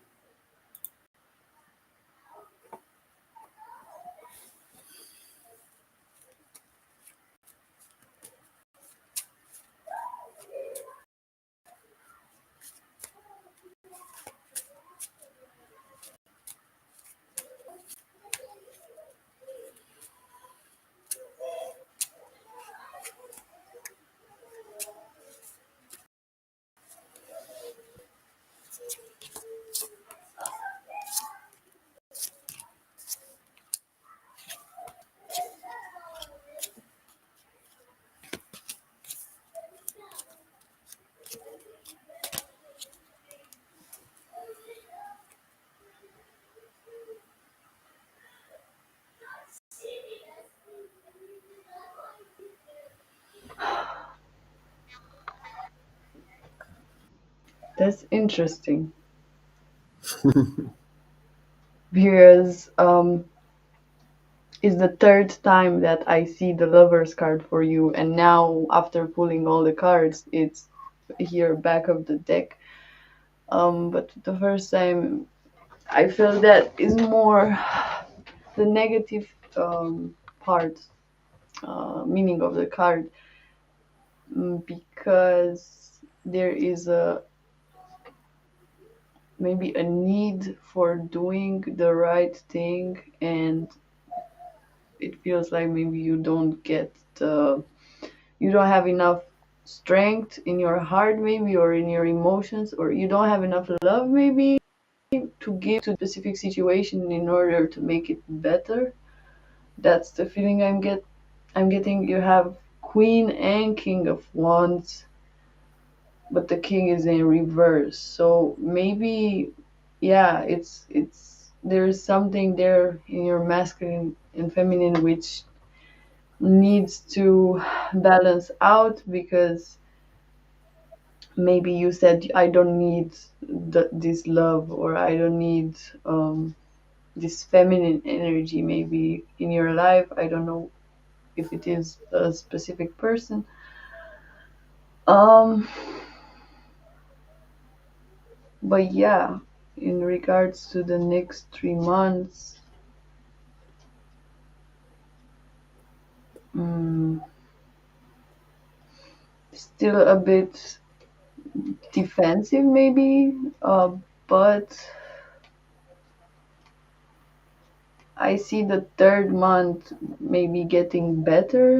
that's interesting because it's the third time that I see the lover's card for you, and now after pulling all the cards, it's here back of the deck. But the first time, I feel that is more the negative part, meaning of the card. because there is a maybe a need for doing the right thing, and it feels like maybe you don't have enough strength in your heart, maybe, or in your emotions, or you don't have enough love, maybe, to give to the specific situation in order to make it better. That's the feeling I'm getting. You have Queen and King of Wands, but the King is in reverse. So maybe, yeah, it's there's something there in your masculine and feminine which needs to balance out, because maybe you said I don't need this love, or I don't need this feminine energy maybe in your life. I don't know if it is a specific person. Um, but yeah, in regards to the next 3 months, mm, still a bit defensive maybe, but I see the third month maybe getting better,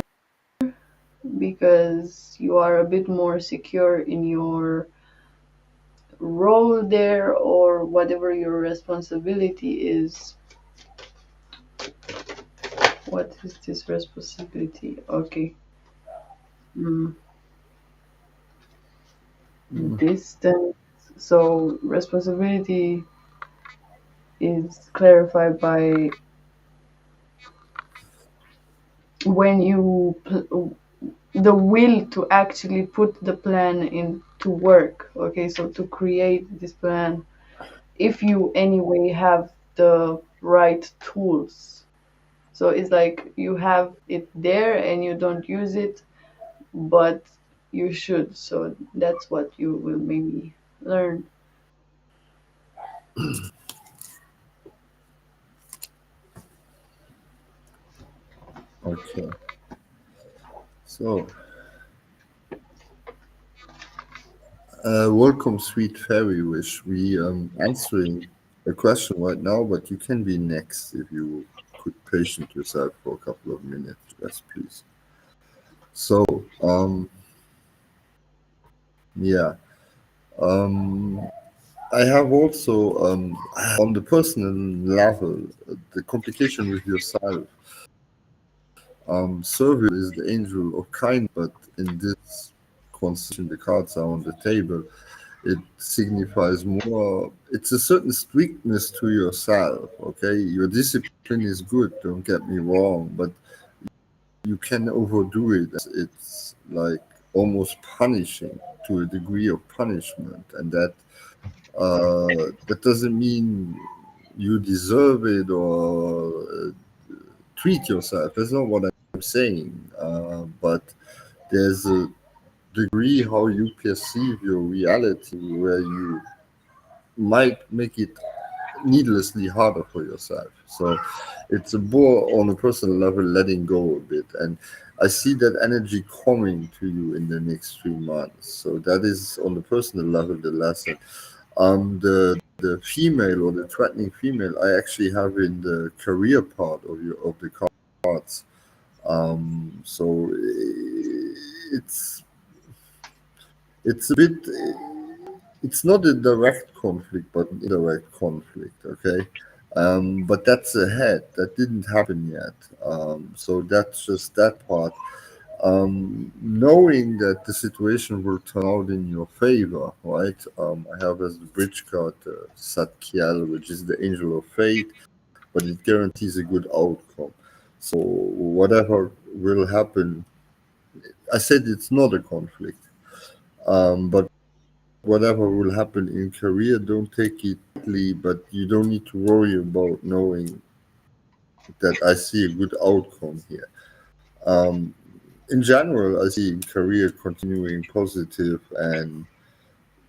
because you are a bit more secure in your role there, or whatever your responsibility is. What is this responsibility? Okay. Mm, distance. So responsibility is clarified by when the will to actually put the plan into work. Okay, so to create this plan, if you anyway have the right tools. So it's like you have it there and you don't use it, but you should. So that's what you will maybe learn. Okay. So, welcome, sweet fairy wish. We answering a question right now, but you can be next if you could patient yourself for a couple of minutes. Yes, please. So, yeah. Um, I have also, on the personal level, the complication with yourself. Service is the angel of kindness, but in this constellation, the cards are on the table. It signifies more, it's a certain strictness to yourself. Okay, your discipline is good, don't get me wrong, but you can overdo it. It's like almost punishing, to a degree of punishment, and that doesn't mean you deserve it, or treat yourself. That's not what I'm saying. But there's a degree how you perceive your reality where you might make it needlessly harder for yourself. So it's a more on a personal level, letting go a bit. And I see that energy coming to you in the next 3 months. So that is on the personal level the lesson. The female, or the threatening female, I actually have in the career part of the cards. So it's it's a bit, it's not a direct conflict, but an indirect conflict. Okay, but that's ahead. That didn't happen yet. So that's just that part. Knowing that the situation will turn out in your favor, right? I have as the bridge card Satkiel, which is the angel of fate, but it guarantees a good outcome. So whatever will happen, I said it's not a conflict. But whatever will happen in career, don't take it lightly, but you don't need to worry about knowing that I see a good outcome here. Um, in general, I see career continuing positive, and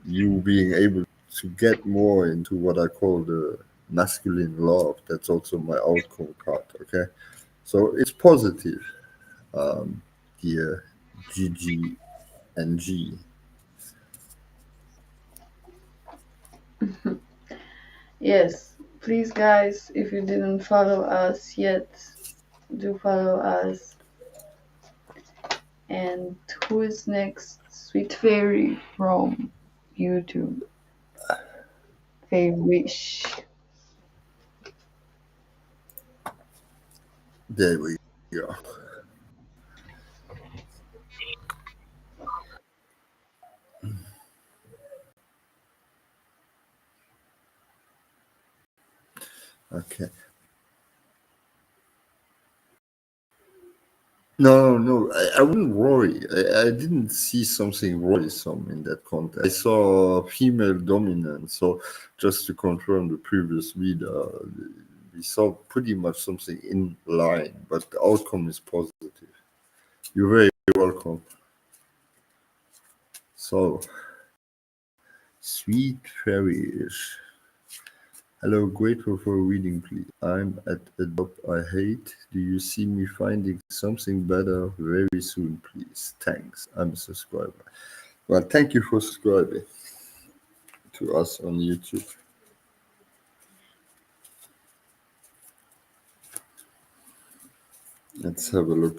you being able to get more into what I call the masculine love. That's also my outcome card. Okay, so it's positive, dear Gigi. NG. Yes, please, guys, if you didn't follow us yet, do follow us. And who is next? Sweet Fairy from YouTube. Fairy Wish. There we go. Okay. No, no, I wouldn't worry. I didn't see something worrisome in that context. I saw female dominance. So just to confirm the previous reader, we saw pretty much something in line, but the outcome is positive. You're very welcome. So, sweet fairy-ish. Hello, grateful for a reading, please. I'm at a job I hate. Do you see me finding something better very soon, please? Thanks. I'm a subscriber. Well, thank you for subscribing to us on YouTube. Let's have a look.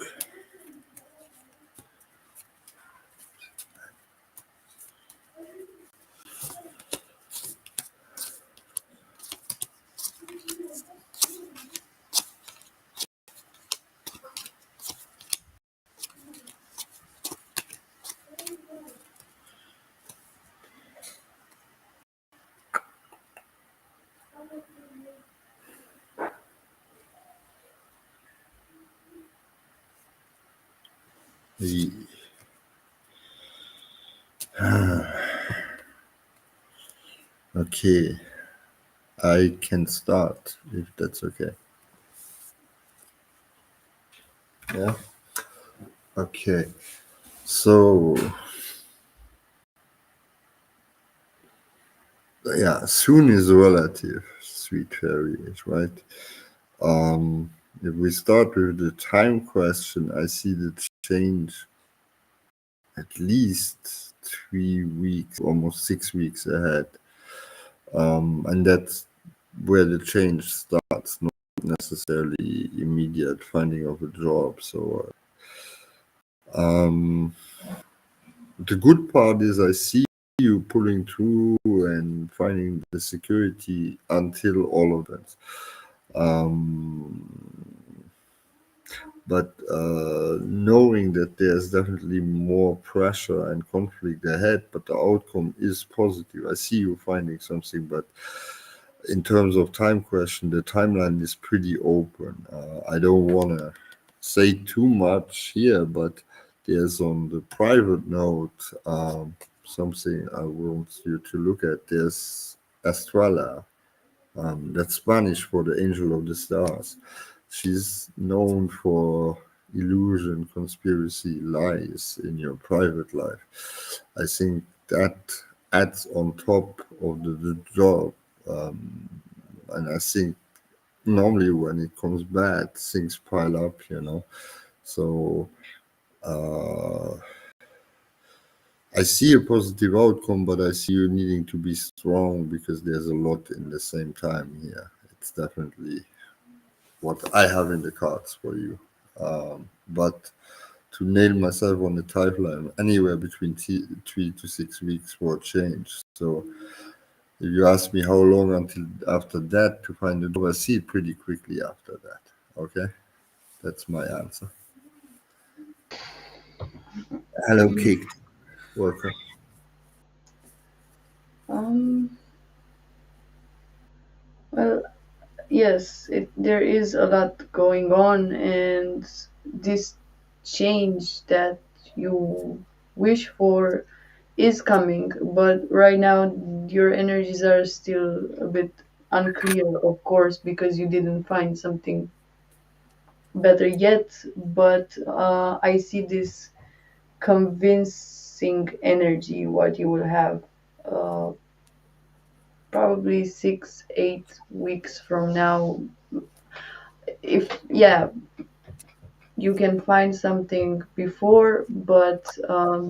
The- Okay, I can start if that's okay. Yeah. Okay. So yeah, soon is relative. Sweet fairy is right. If we start with the time question, I see the change at least 3 weeks, almost 6 weeks ahead. And that's where the change starts, not necessarily immediate finding of a job. So the good part is I see you pulling through and finding the security until all of that. But knowing that there's definitely more pressure and conflict ahead, but the outcome is positive. I see you finding something, but in terms of time question, the timeline is pretty open. I don't want to say too much here, but there's on the private note something I want you to look at. There's Estrella, that's Spanish for the angel of the stars. She's known for illusion, conspiracy, lies in your private life. I think that adds on top of the job. And I think normally when it comes bad, things pile up, you know. So uh, I see a positive outcome, but I see you needing to be strong because there's a lot in the same time here. It's definitely what I have in the cards for you. But to nail myself on the timeline, anywhere between 3 to 6 weeks for a change. So if you ask me how long until after that to find a job, I see it pretty quickly after that. Okay, that's my answer. Hello, Kicked. Welcome. Um, well, yes, there is a lot going on, and this change that you wish for is coming, but right now your energies are still a bit unclear, of course, because you didn't find something better yet. But I see this convincing energy what you will have. Uh, Probably 6, 8 weeks from now, if yeah, you can find something before, but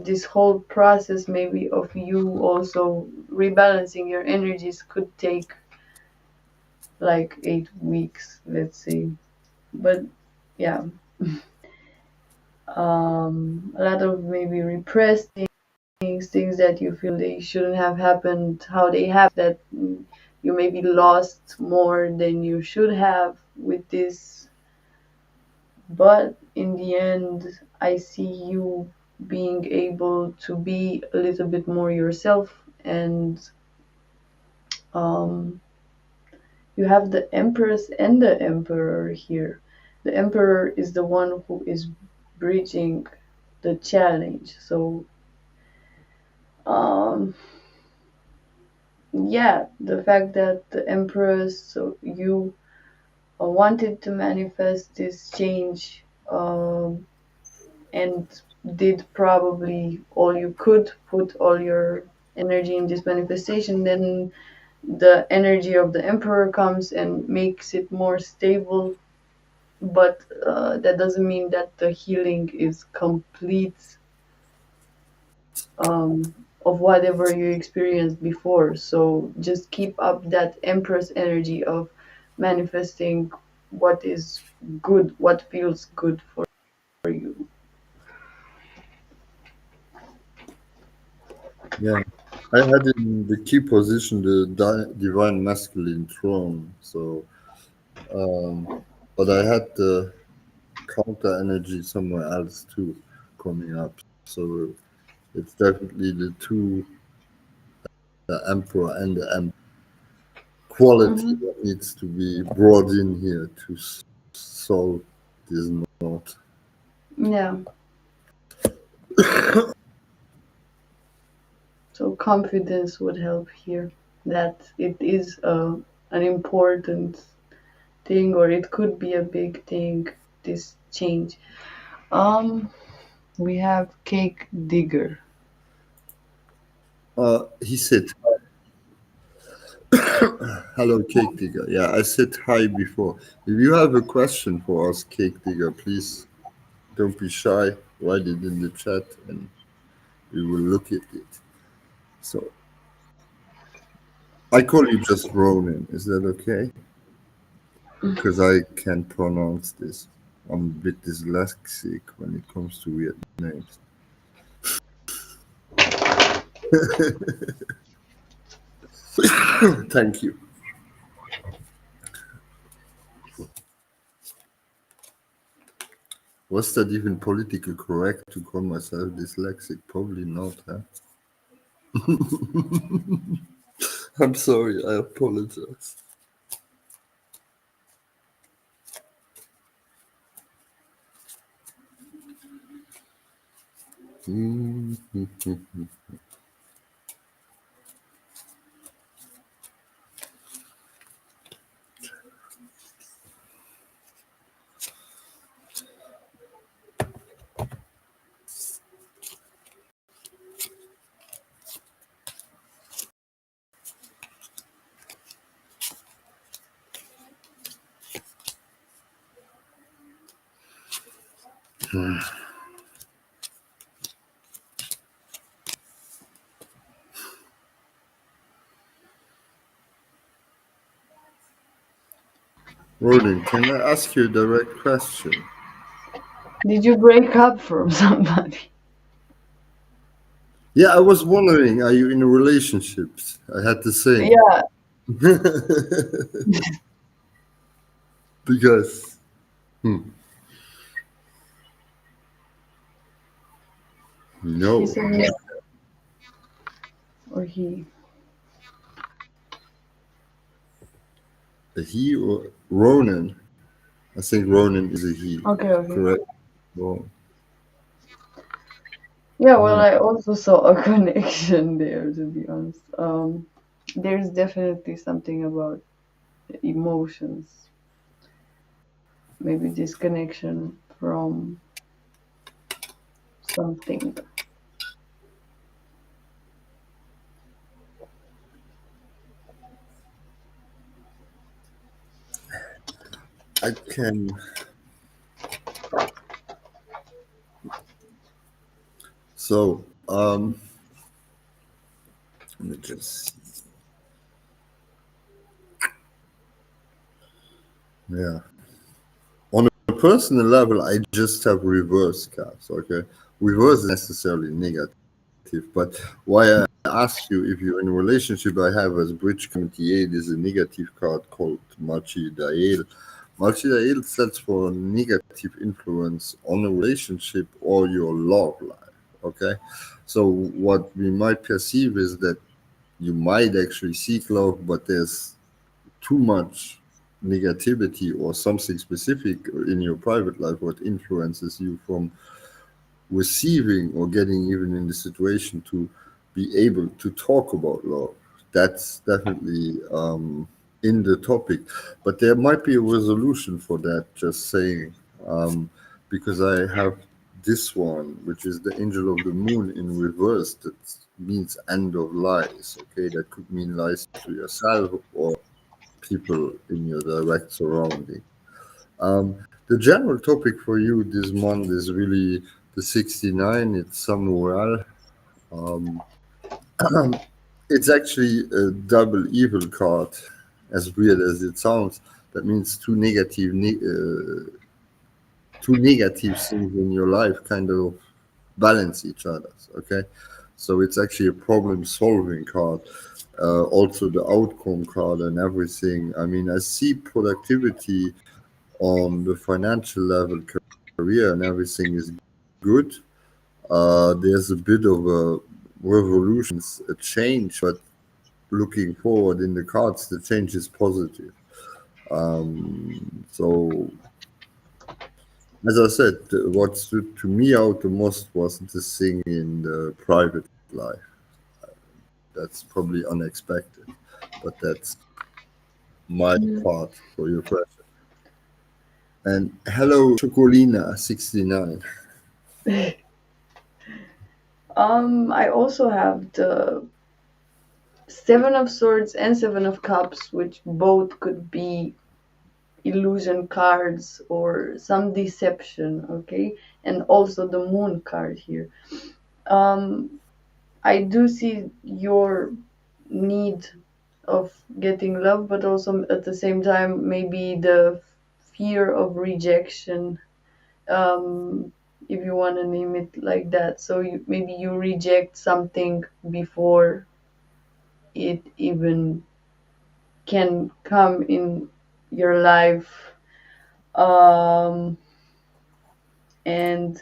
this whole process maybe of you also rebalancing your energies could take like 8 weeks, let's say. But yeah, a lot of maybe repressed things that you feel they shouldn't have happened, how they have that you maybe lost more than you should have with this. But in the end, I see you being able to be a little bit more yourself, and um, you have the Empress and the Emperor here. The Emperor is the one who is bridging the challenge. So, um, yeah, the fact that the Empress, so you wanted to manifest this change, and did probably all you could, put all your energy in this manifestation, then the energy of the Emperor comes and makes it more stable. But that doesn't mean that the healing is complete, um, of whatever you experienced before. So just keep up that Empress energy of manifesting what is good, what feels good for you. Yeah, I had in the key position the divine masculine throne. So, um, but I had the counter energy somewhere else too coming up. So it's definitely the two, the emperor and the quality Hmm. that needs to be brought in here to solve this knot. Yeah. So confidence would help here. That it is an important thing, or it could be a big thing. This change. Um, we have Cake Digger. He said, "Hello, cake digger." Yeah, I said hi before. If you have a question for us, cake digger, please don't be shy. Write it in the chat, and we will look at it. So I call you just Ronan. Is that okay? Because I can't pronounce this. I'm a bit dyslexic when it comes to weird names. Thank you. Was that even politically correct to call myself dyslexic? Probably not, huh? I'm sorry, I apologize. Mhm. Ronan, can I ask you a direct question? Did you break up from somebody? Yeah, I was wondering, are you in a relationship? I had the same. Yeah. Because, hmm, She no. said no, or he. A he or Ronan? I think Ronan is a he. Okay, okay. Correct. Wrong. Yeah, well, Hmm. I also saw a connection there, to be honest. There's definitely something about emotions, maybe disconnection from something. I can. So, let me just, yeah. On a personal level, I just have reverse cards. Okay, reverse is necessarily negative, but why I ask you if you're in a relationship, I have as bridge 78 is a negative card called Machi Dael. Machi Dael stands for negative influence on a relationship or your love life. Okay, so what we might perceive is that you might actually seek love, but there's too much negativity or something specific in your private life what influences you from receiving or getting even in the situation to be able to talk about love. That's definitely in the topic, but there might be a resolution for that. Just saying, um, because I have this one, which is the angel of the moon in reverse. That means end of lies. Okay, that could mean lies to yourself or people in your direct surrounding. The general topic for you this month is really the 69. It's Samuel. Um, it's actually a double evil card, as weird as it sounds. That means two negative things in your life kind of balance each other. Okay, so it's actually a problem-solving card. Also, the outcome card and everything. I mean, I see productivity on the financial level, career, and everything is good. There's a bit of a revolution, a change, but looking forward in the cards, the change is positive. So, as I said, what stood to me out the most was this thing in the private life. That's probably unexpected, but that's my part for your question. And hello, Chocolina69. I also have the Seven of Swords and Seven of Cups, which both could be illusion cards or some deception, okay? And also the Moon card here. Um, I do see your need of getting love, but also at the same time, maybe the fear of rejection, if you want to name it like that. So maybe you reject something before it even can come in your life. Um, and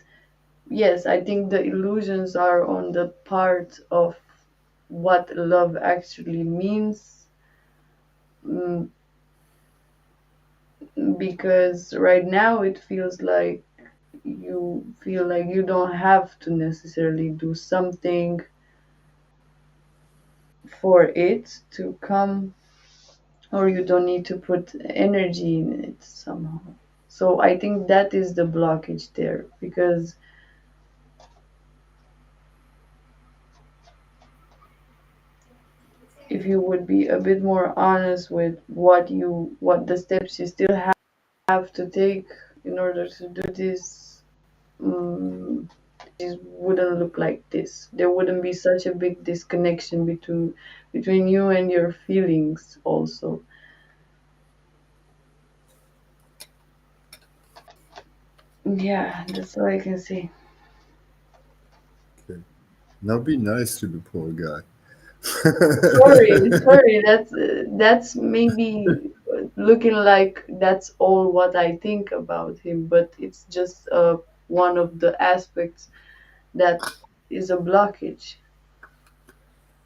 yes, I think the illusions are on the part of what love actually means. Mm, because right now it feels like you feel like you don't have to necessarily do something for it to come, or you don't need to put energy in it somehow. So I think that is the blockage there, because if you would be a bit more honest with what the steps you still have to take in order to do this, um, it wouldn't look like this. There wouldn't be such a big disconnection between you and your feelings also. Yeah, that's all I can say. Okay. Now be nice to the poor guy. Sorry, that's maybe looking like that's all what I think about him, but it's just one of the aspects that is a blockage.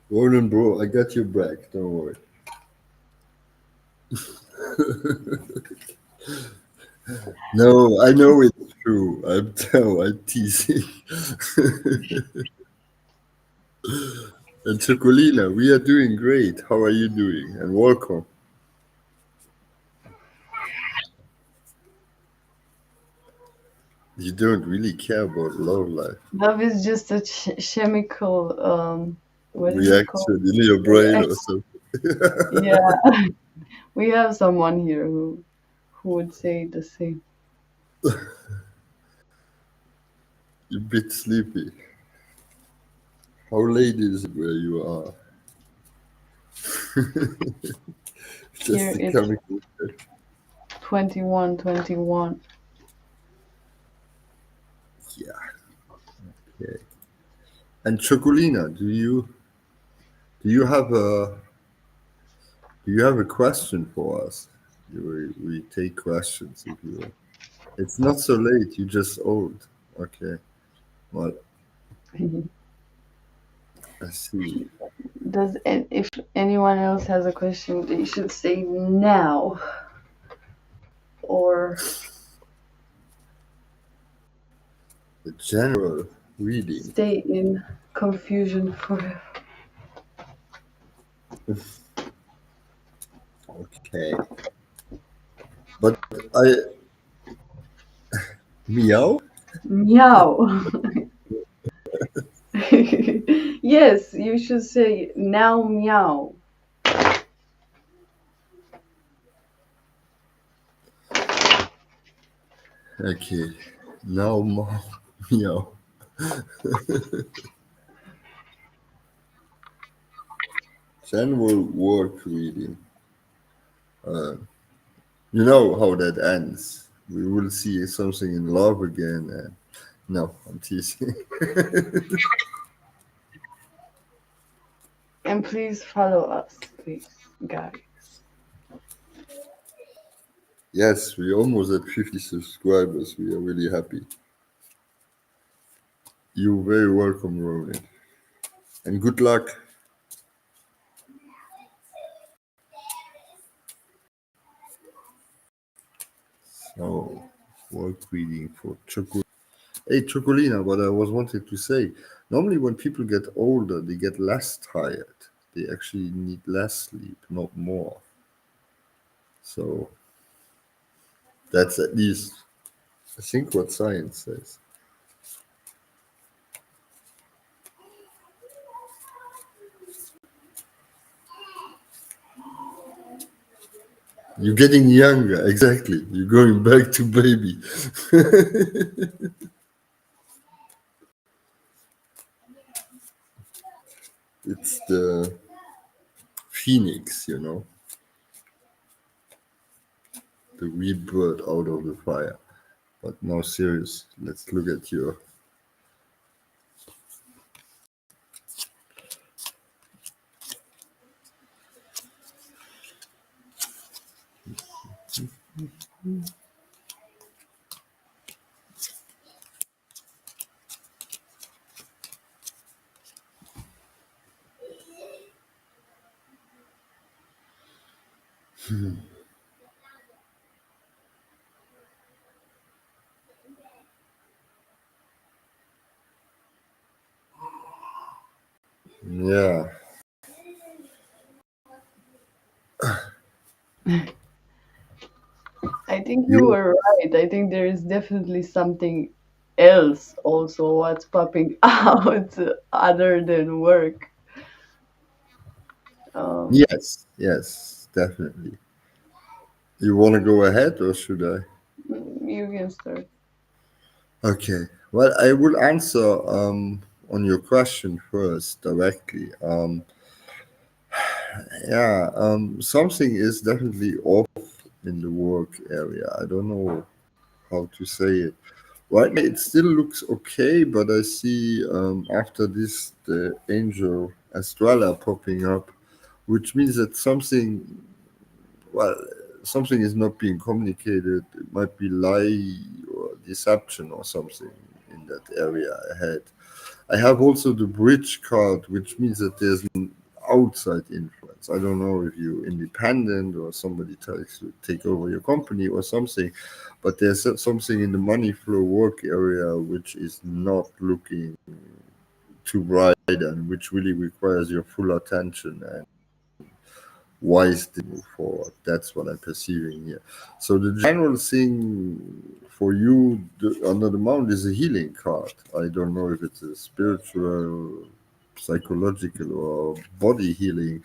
Warden, bro, I got your back. Don't worry. No, I know it's true. I'm teasing. And Chocolina, we are doing great. How are you doing? And welcome. You don't really care about love life. Love is just a chemical, what is it called? Reaction in your brain or Reaction. something. Yeah, we have someone here who would say the same. You're a bit sleepy. How late is it where you are? Here Just a it's chemical. 21:21. Yeah. Okay. And Chocolina, do you have a question for us? We take questions if you. It's not so late. You just old. Okay. Well, I see. If anyone else has a question, they should say now or The general reading. stay in confusion forever. Okay. But I meow. Meow. Yes, you should say now meow. Okay. Now meow. General work reading. Uh, you know how that ends. We will see something in love again. And no, I'm teasing. And please follow us, please, guys. Yes, we're almost at 50 subscribers. We are really happy. You're very welcome, Ronan. And good luck. So, work reading for Choco. Hey, Chocolina, what I was wanted to say. Normally, when people get older, they get less tired. They actually need less sleep, not more. So, that's at least, I think, what science says. You're getting younger, exactly. You're going back to baby. It's the phoenix, the rebirth out of the fire. But now, serious, let's look at your. Yeah, I think you you. were right. I think there is definitely something else also what's popping out other than work. Um, Yes, definitely. You want to go ahead or should I? you can start. Okay. Well, I will answer on your question first directly. Yeah, something is definitely off in the work area. I don't know how to say it. Right now, it still looks okay, but I see after this the angel Estrella popping up, which means that well, something is not being communicated. It might be lie or deception or something in that area ahead. I have also the bridge card, which means that there's an outside influence. I don't know if you're independent or somebody tries to take over your company or something, but there's something in the money flow work area which is not looking too bright and which really requires your full attention and wise to move forward. That's what I'm perceiving here. So the general thing for you under the mound is a healing card. I don't know if it's a spiritual, psychological, or body healing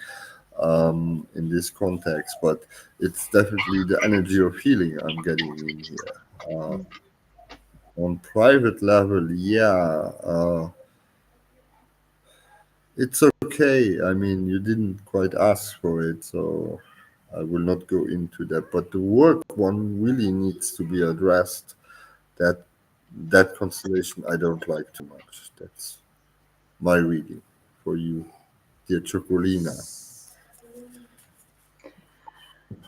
in this context, but it's definitely the energy of healing I'm getting in here. On private level, yeah. It's okay. I mean, you didn't quite ask for it, so I will not go into that. But the work one really needs to be addressed. That that constellation I don't like too much. That's my reading for you, dear Chocolina.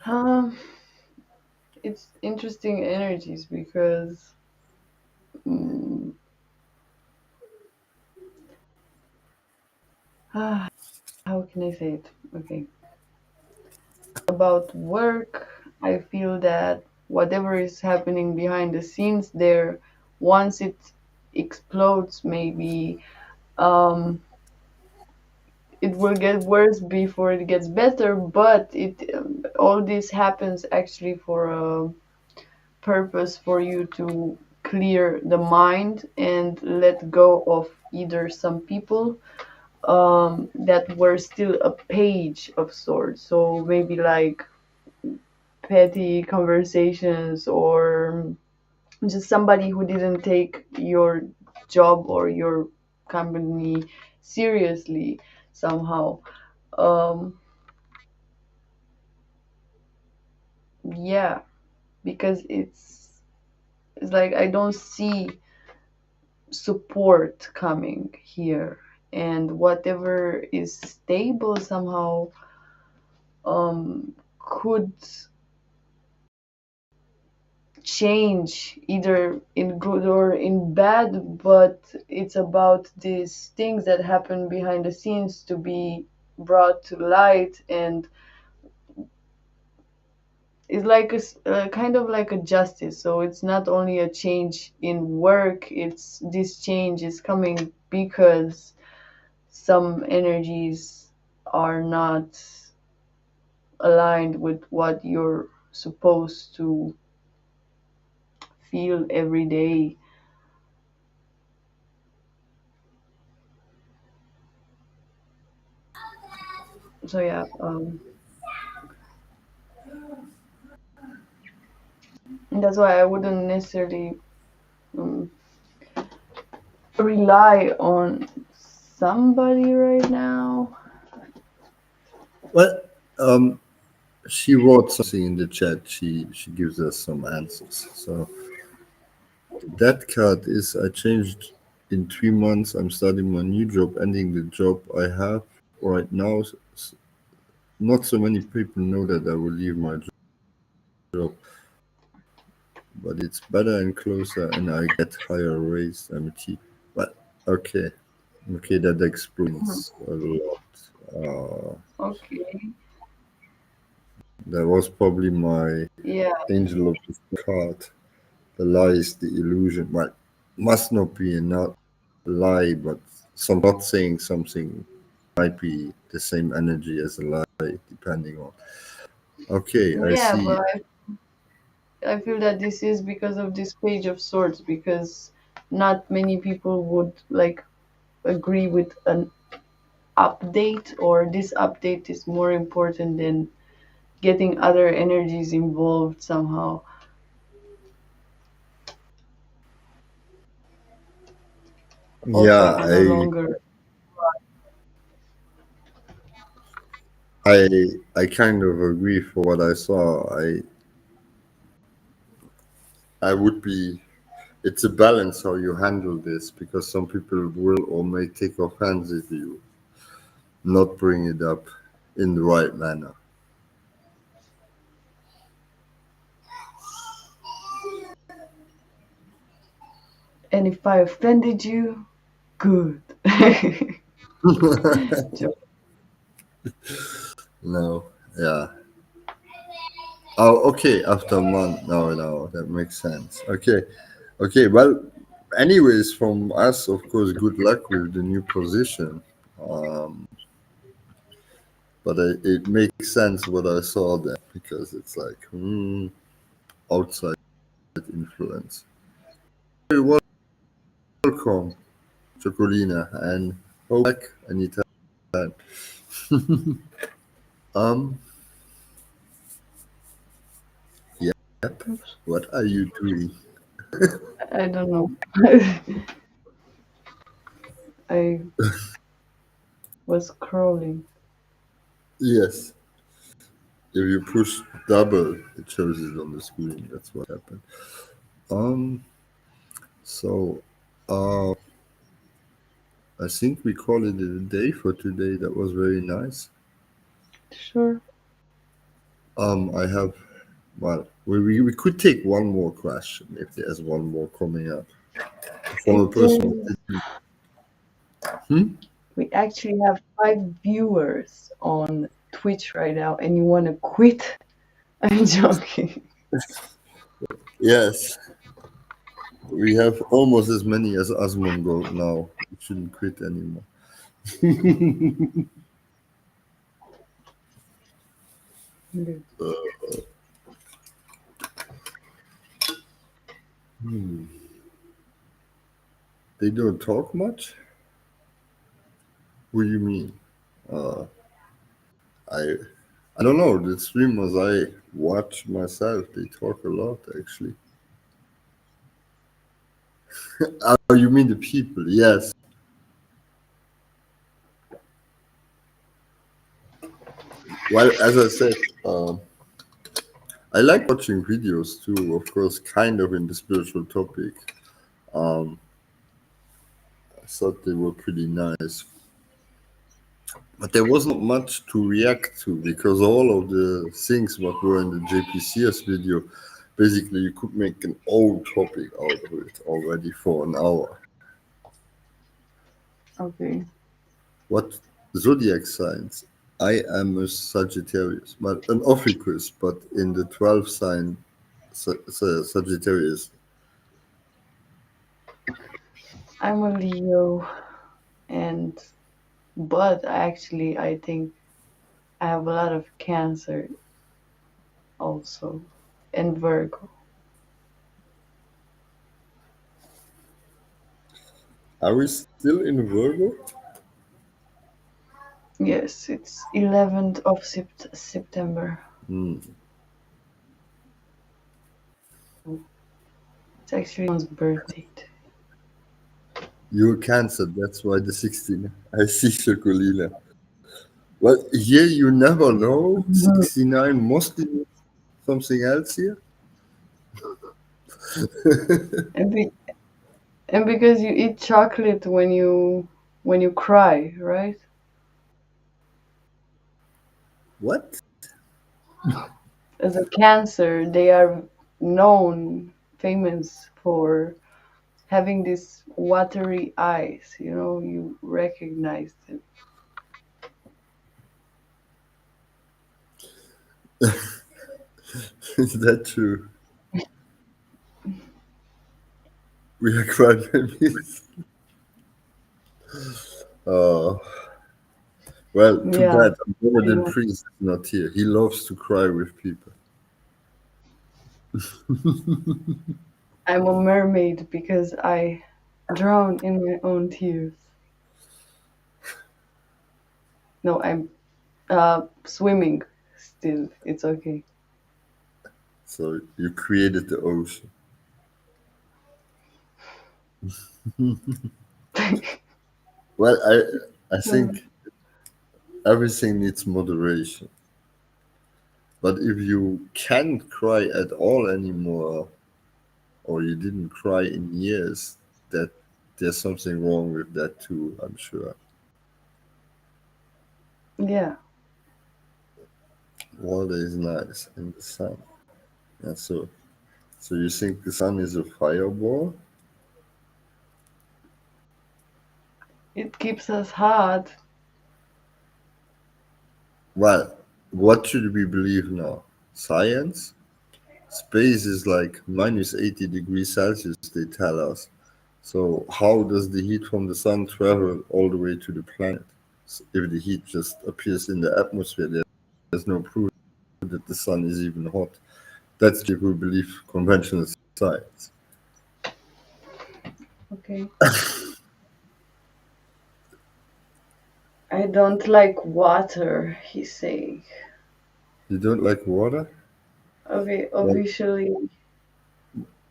Um, it's interesting energies because mm, how can I say it? Okay, about work, I feel that whatever is happening behind the scenes there, once it explodes, maybe um, it will get worse before it gets better. But it all this happens actually for a purpose for you to clear the mind and let go of either some people that were still a page of sorts. So maybe like petty conversations or just somebody who didn't take your job or your company seriously somehow. Um, yeah, because it's like I don't see support coming here, and whatever is stable somehow could change either in good or in bad, but it's about these things that happen behind the scenes to be brought to light. And it's like kind of like a justice. So it's not only a change in work, it's this change is coming because some energies are not aligned with what you're supposed to feel every day. So yeah, that's why I wouldn't necessarily um, rely on somebody right now. Well, um, she wrote something in the chat. She gives us some answers. So that card is I changed in 3 months. I'm starting my new job, ending the job I have right now. Not so many people know that I will leave my job, but it's better and closer, and I get higher raise. I'm a T. But okay, okay, that Mhm. explains a lot. Uh, Okay. that was probably my Yeah. angel of the card. The lie is the illusion. Well, must not be a not lie, but some not saying something might be the same energy as a lie, depending on. Okay, I Yeah, see. but I feel that this is because of this page of swords, because not many people would like agree with an update, or this update is more important than getting other energies involved somehow. Also, I Yeah, can no longer. I I kind of agree for what I saw. I would be. It's a balance how you handle this because some people will or may take offense if you not bring it up in the right manner. And if I offended you, good. Joke. No, yeah. Oh, okay. After a month, no, no, that makes sense. Okay, okay. Well, anyways, from us, of course, good luck with the new position. Um, but it makes sense what I saw there because it's like outside influence. Very welcome, Chocolina, and hope back anytime. Um, yep. Oops. What are you doing? I don't know. I was scrolling. Yes, if you push double, it shows it on the screen. That's what happened. Um, so, uh, I think we call it a day for today. That was very nice. Sure. I have, well, we could take one more question if there's one more coming up from It a person. is. Hmm? We actually have 5 viewers on Twitch right now, and you want to quit? I'm joking. Yes, we have almost as many as Asmongold now. We shouldn't quit anymore. Hmm. They don't talk much? What do you mean? Uh, I I don't know. The streamers I watch myself, they talk a lot actually. Oh, you mean the people? Yes. Well, as I said, I like watching videos too. Of course, kind of in the spiritual topic. Um, I thought they were pretty nice, but there was not much to react to because all of the things what were in the JPCS video, basically you could make an old topic out of it already for an hour. Okay. What zodiac signs? I am a Sagittarius, but an Ophiuchus, but in the 12 sign Sagittarius. I'm a Leo, and but actually, I think I have a lot of Cancer also, and Virgo. Are we still in Virgo? Yes, it's 11th of September. Hmm. It's actually one's birthday. You're Cancer, that's why the 16. I see Chocolina. Well, here you never know. Mhm. 69 mostly means something else here. And, and because you eat chocolate when you cry, right? What? As a Cancer, they are known, famous for having these watery eyes. You know, you recognize them. Is that true? We are quite famous. Uh, well, too Yeah, bad. I Than know. Priest is not here. He loves to cry with people. I'm a mermaid because I drown in my own tears. No, I'm swimming still. It's okay. So you created the ocean. Well, I think everything needs moderation. But if you can't cry at all anymore, or you didn't cry in years, that there's something wrong with that too. I'm sure. Yeah, Water is nice, and the sun. Yeah, so you think the sun is a fireball? it keeps us hot. Well, what should we believe now? Science? Space is like minus 80 degrees Celsius, they tell us. So, how does the heat from the sun travel all the way to the planet? If the heat just appears in the atmosphere, there's no proof that the sun is even hot. That's the people who believe conventional science. Okay. I don't like water, he's saying. You don't like water? Okay, Well, officially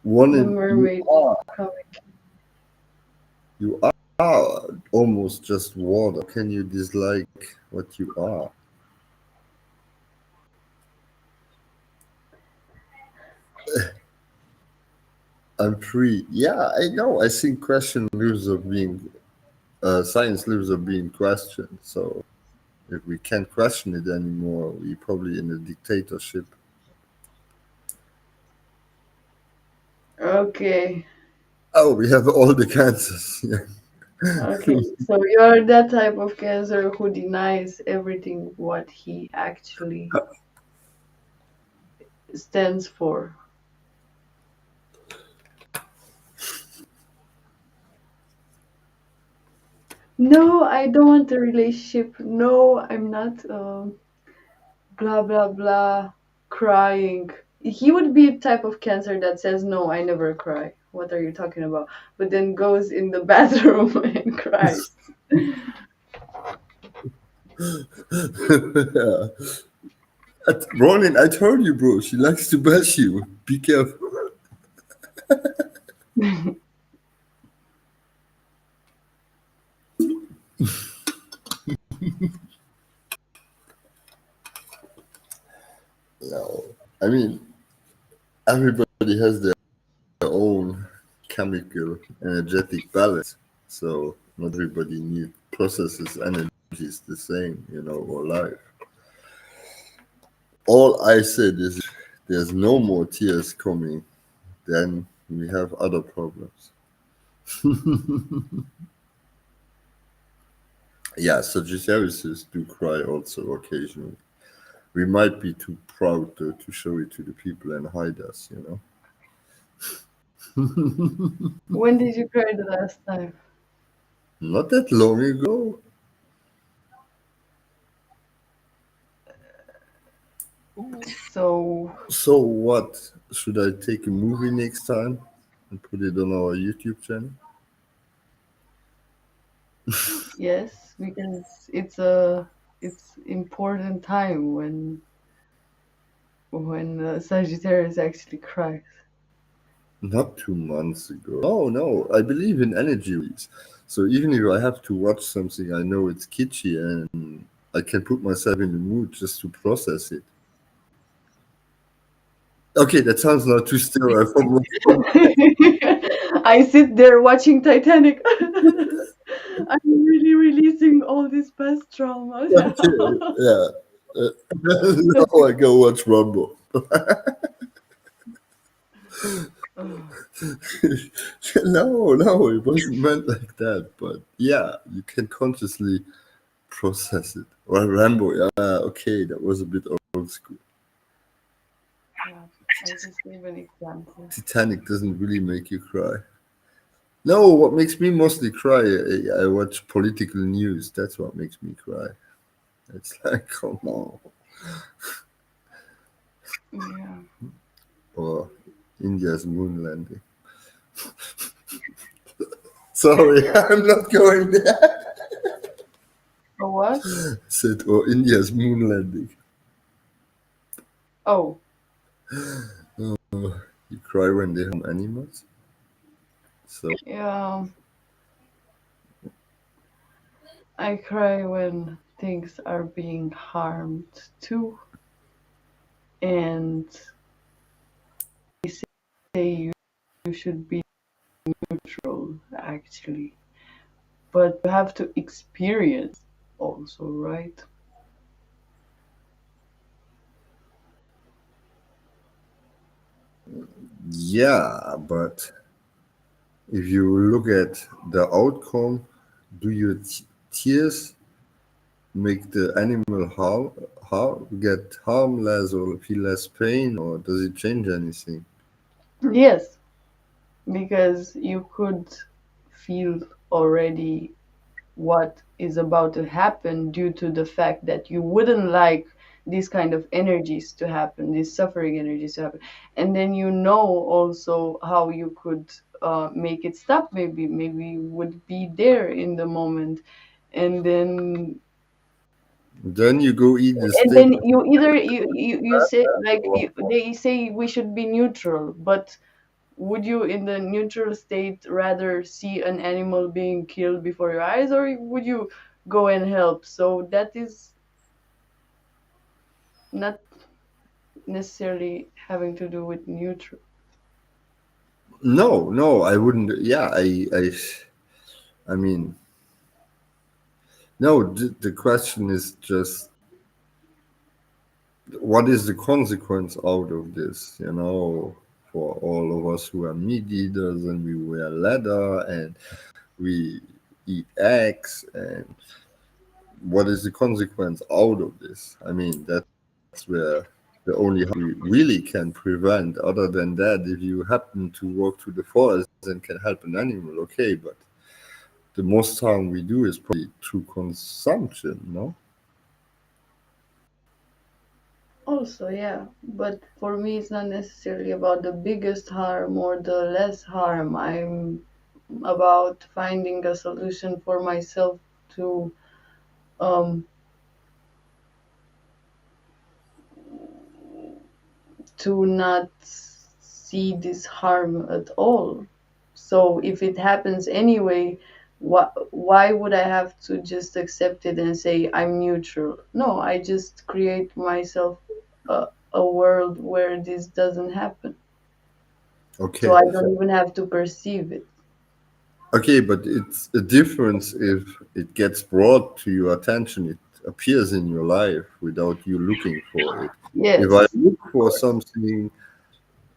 one the in, mermaid coming. you are. are almost just water. Can you dislike what you are? I'm free. Yeah, I know. I think question lives of being science lives of being questioned. So if we can't question it anymore, we're probably in a dictatorship. Okay. Oh, we have all the cancers. Okay. So you're that type of cancer who denies everything what he actually stands for. No, I don't want a relationship. No, I'm not. Blah blah blah. Crying. He would be a type of cancer that says, "No, I never cry. What are you talking about?" But then goes in the bathroom and cries. Yeah. Ronin, I told you, bro. She likes to bash you. Be careful. No, I mean everybody has their own chemical energetic balance. So not everybody need processes energies the same, or life. All I said is there's no more tears coming, then we have other problems. Yeah, Sagittarius do cry also occasionally. We might be too proud to show it to the people and hide us. When did you cry the last time? Not that long ago. So So what? Should I take a movie next time and put it on our YouTube channel? yes, because it's important time when Sagittarius actually cries. Not 2 months ago. Oh no, I believe in energy release. So even if I have to watch something I know it's kitschy and I can put myself in the mood just to process it. Okay, that sounds not too still. I forgot. I sit there watching Titanic. I'm really releasing all this past trauma. Okay, yeah. Uh, now I go watch Rumble. Oh, No, it wasn't meant like that. But yeah, you can consciously process it. Well, Rambo, yeah, okay, that was a bit old school. yeah, I just gave an example. Titanic doesn't really make you cry. No, what makes me mostly cry, I watch political news. That's what makes me cry. It's like, come on. Yeah. Or India's moon landing. Sorry, I'm not going there. For what? Said, or India's moon landing. Oh, You cry when they harm animals. So yeah. I cry when things are being harmed too, and say you should be neutral, actually. But you have to experience also, right? yeah, but if you look at the outcome, do your tears make the animal get harmless or feel less pain, or does it change anything? Yes, because you could feel already what is about to happen due to the fact that you wouldn't like these kind of energies to happen, these suffering energies to happen. And then you know also how you could make it stop. Maybe you would be there in the moment. And then Then you go eat the and steak. then you say like they say we should be neutral, but would you in the neutral state rather see an animal being killed before your eyes, or would you go and help? So that is not necessarily having to do with neutral. No, no, I wouldn't. Yeah, I mean, no. The question is just what is the consequence out of this? For all of us who are meat eaters and we wear leather and we eat eggs, and what is the consequence out of this? I mean, that's where the only we really can prevent. Other than that, if you happen to walk through the forest and can help an animal, okay, but the most harm we do is probably through consumption, no? Also, yeah, but for me, it's not necessarily about the biggest harm or the less harm. I'm about finding a solution for myself to um not see this harm at all. So if it happens anyway, why would I have to just accept it and say I'm neutral? No, I just create myself a world where this doesn't happen. So Okay. I don't even have to perceive it. Okay, but it's a difference if it gets brought to your attention, it appears in your life without you looking for it. If I Yes, look of for course. something,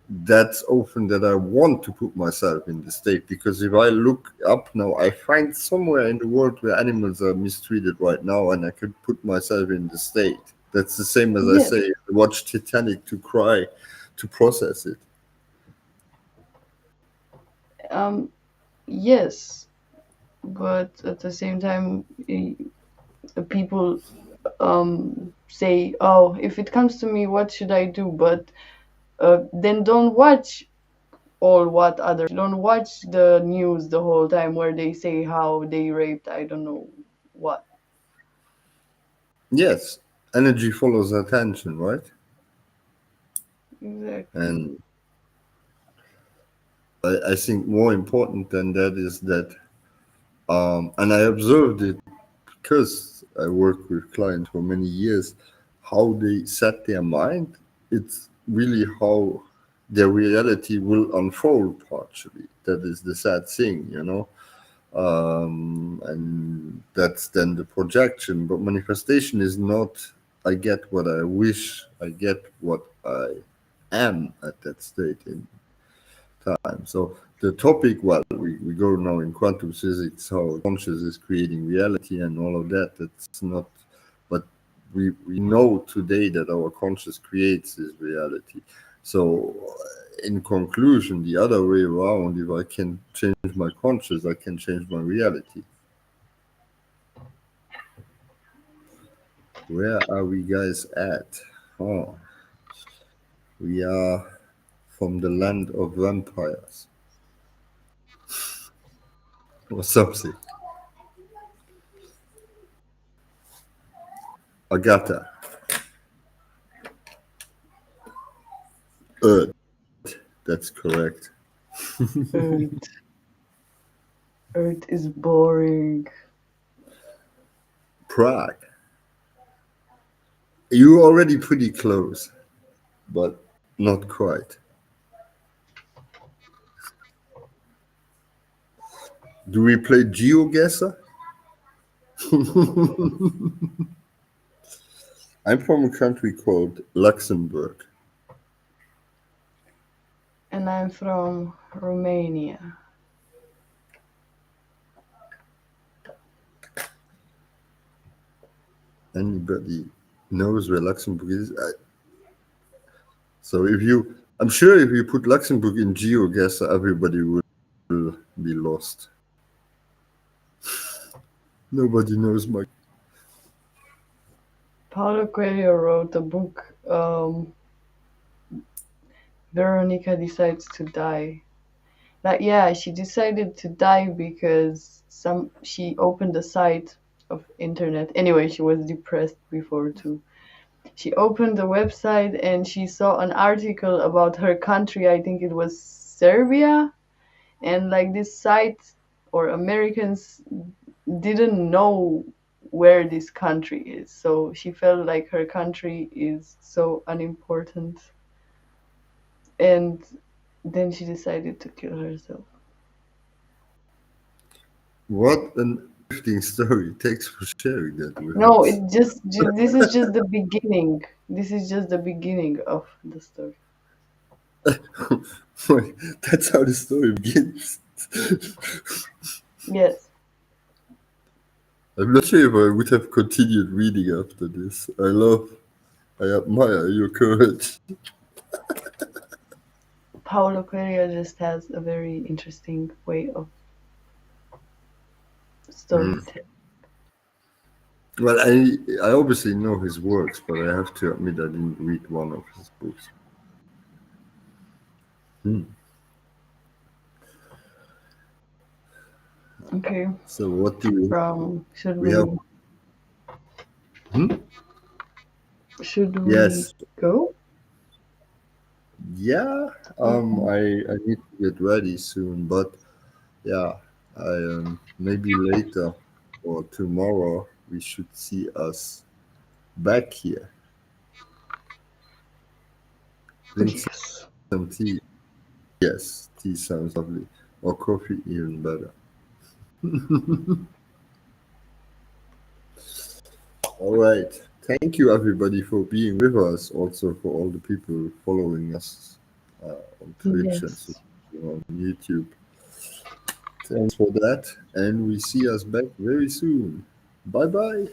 that's often that I want to put myself in the state, because if I look up now, I find somewhere in the world where animals are mistreated right now, and I could put myself in the state. That's the same as I Yes, say, watch Titanic to cry, to process it. um, yes, but at the same time, people say, "Oh, if it comes to me, what should I do?" But then don't watch all what others. Don't watch the news the whole time where they say how they raped I don't know what. Yes, energy follows attention, right? Exactly. And I think more important than that is that, and I observed it because I worked with clients for many years, how they set their mind. It's really how their reality will unfold partially. That is the sad thing. And that's then the projection. But manifestation is not, I get what I wish, I get what I am at that state in time. So the topic, well, we go now in quantum physics, how conscious is creating reality and all of that. That's not, but we know today that our conscious creates this reality. So in conclusion, the other way around, if I can change my conscious, I can change my reality. Where are we guys at? Oh, we are from the land of vampires or something. Agatha, Earth. That's correct. Earth. Earth is boring. Prague. You already pretty close, but not quite. Do we play GeoGuessr? I'm from a country called Luxembourg. And I'm from Romania. Anybody knows where Luxembourg is? So if you, I'm sure if you put Luxembourg in GeoGuessr, everybody will be lost. Nobody knows my. Paulo Coelho wrote a book, Veronica Decides to Die. Like, yeah, she decided to die because she opened a site of internet. Anyway, she was depressed before too. She opened the website and she saw an article about her country. I think it was Serbia, and like this site or Americans didn't know where this country is. So she felt like her country is so unimportant. And then she decided to kill herself. What an interesting story. Thanks for sharing that with No, us. this is just the beginning. This is just the beginning of the story. Wait, that's how the story begins. Yes. I'm not sure if I would have continued reading after this. I admire your courage. Paulo Coelho just has a very interesting way of Mm. storytelling. Well, I obviously know his works, but I have to admit I didn't read one of his books. Hmm. Okay. So what do you, Should we have? Hmm? we Yes, go? yeah. Okay. I need to get ready soon, but yeah, maybe later or tomorrow we should see us back here. Drink Yes. some tea. Yes, tea sounds lovely. Or coffee, even better. All right. Thank you, everybody, for being with us. Also, for all the people following us on Twitch and Yes. subscribing on YouTube. Thanks for that. And we see us back very soon. Bye bye.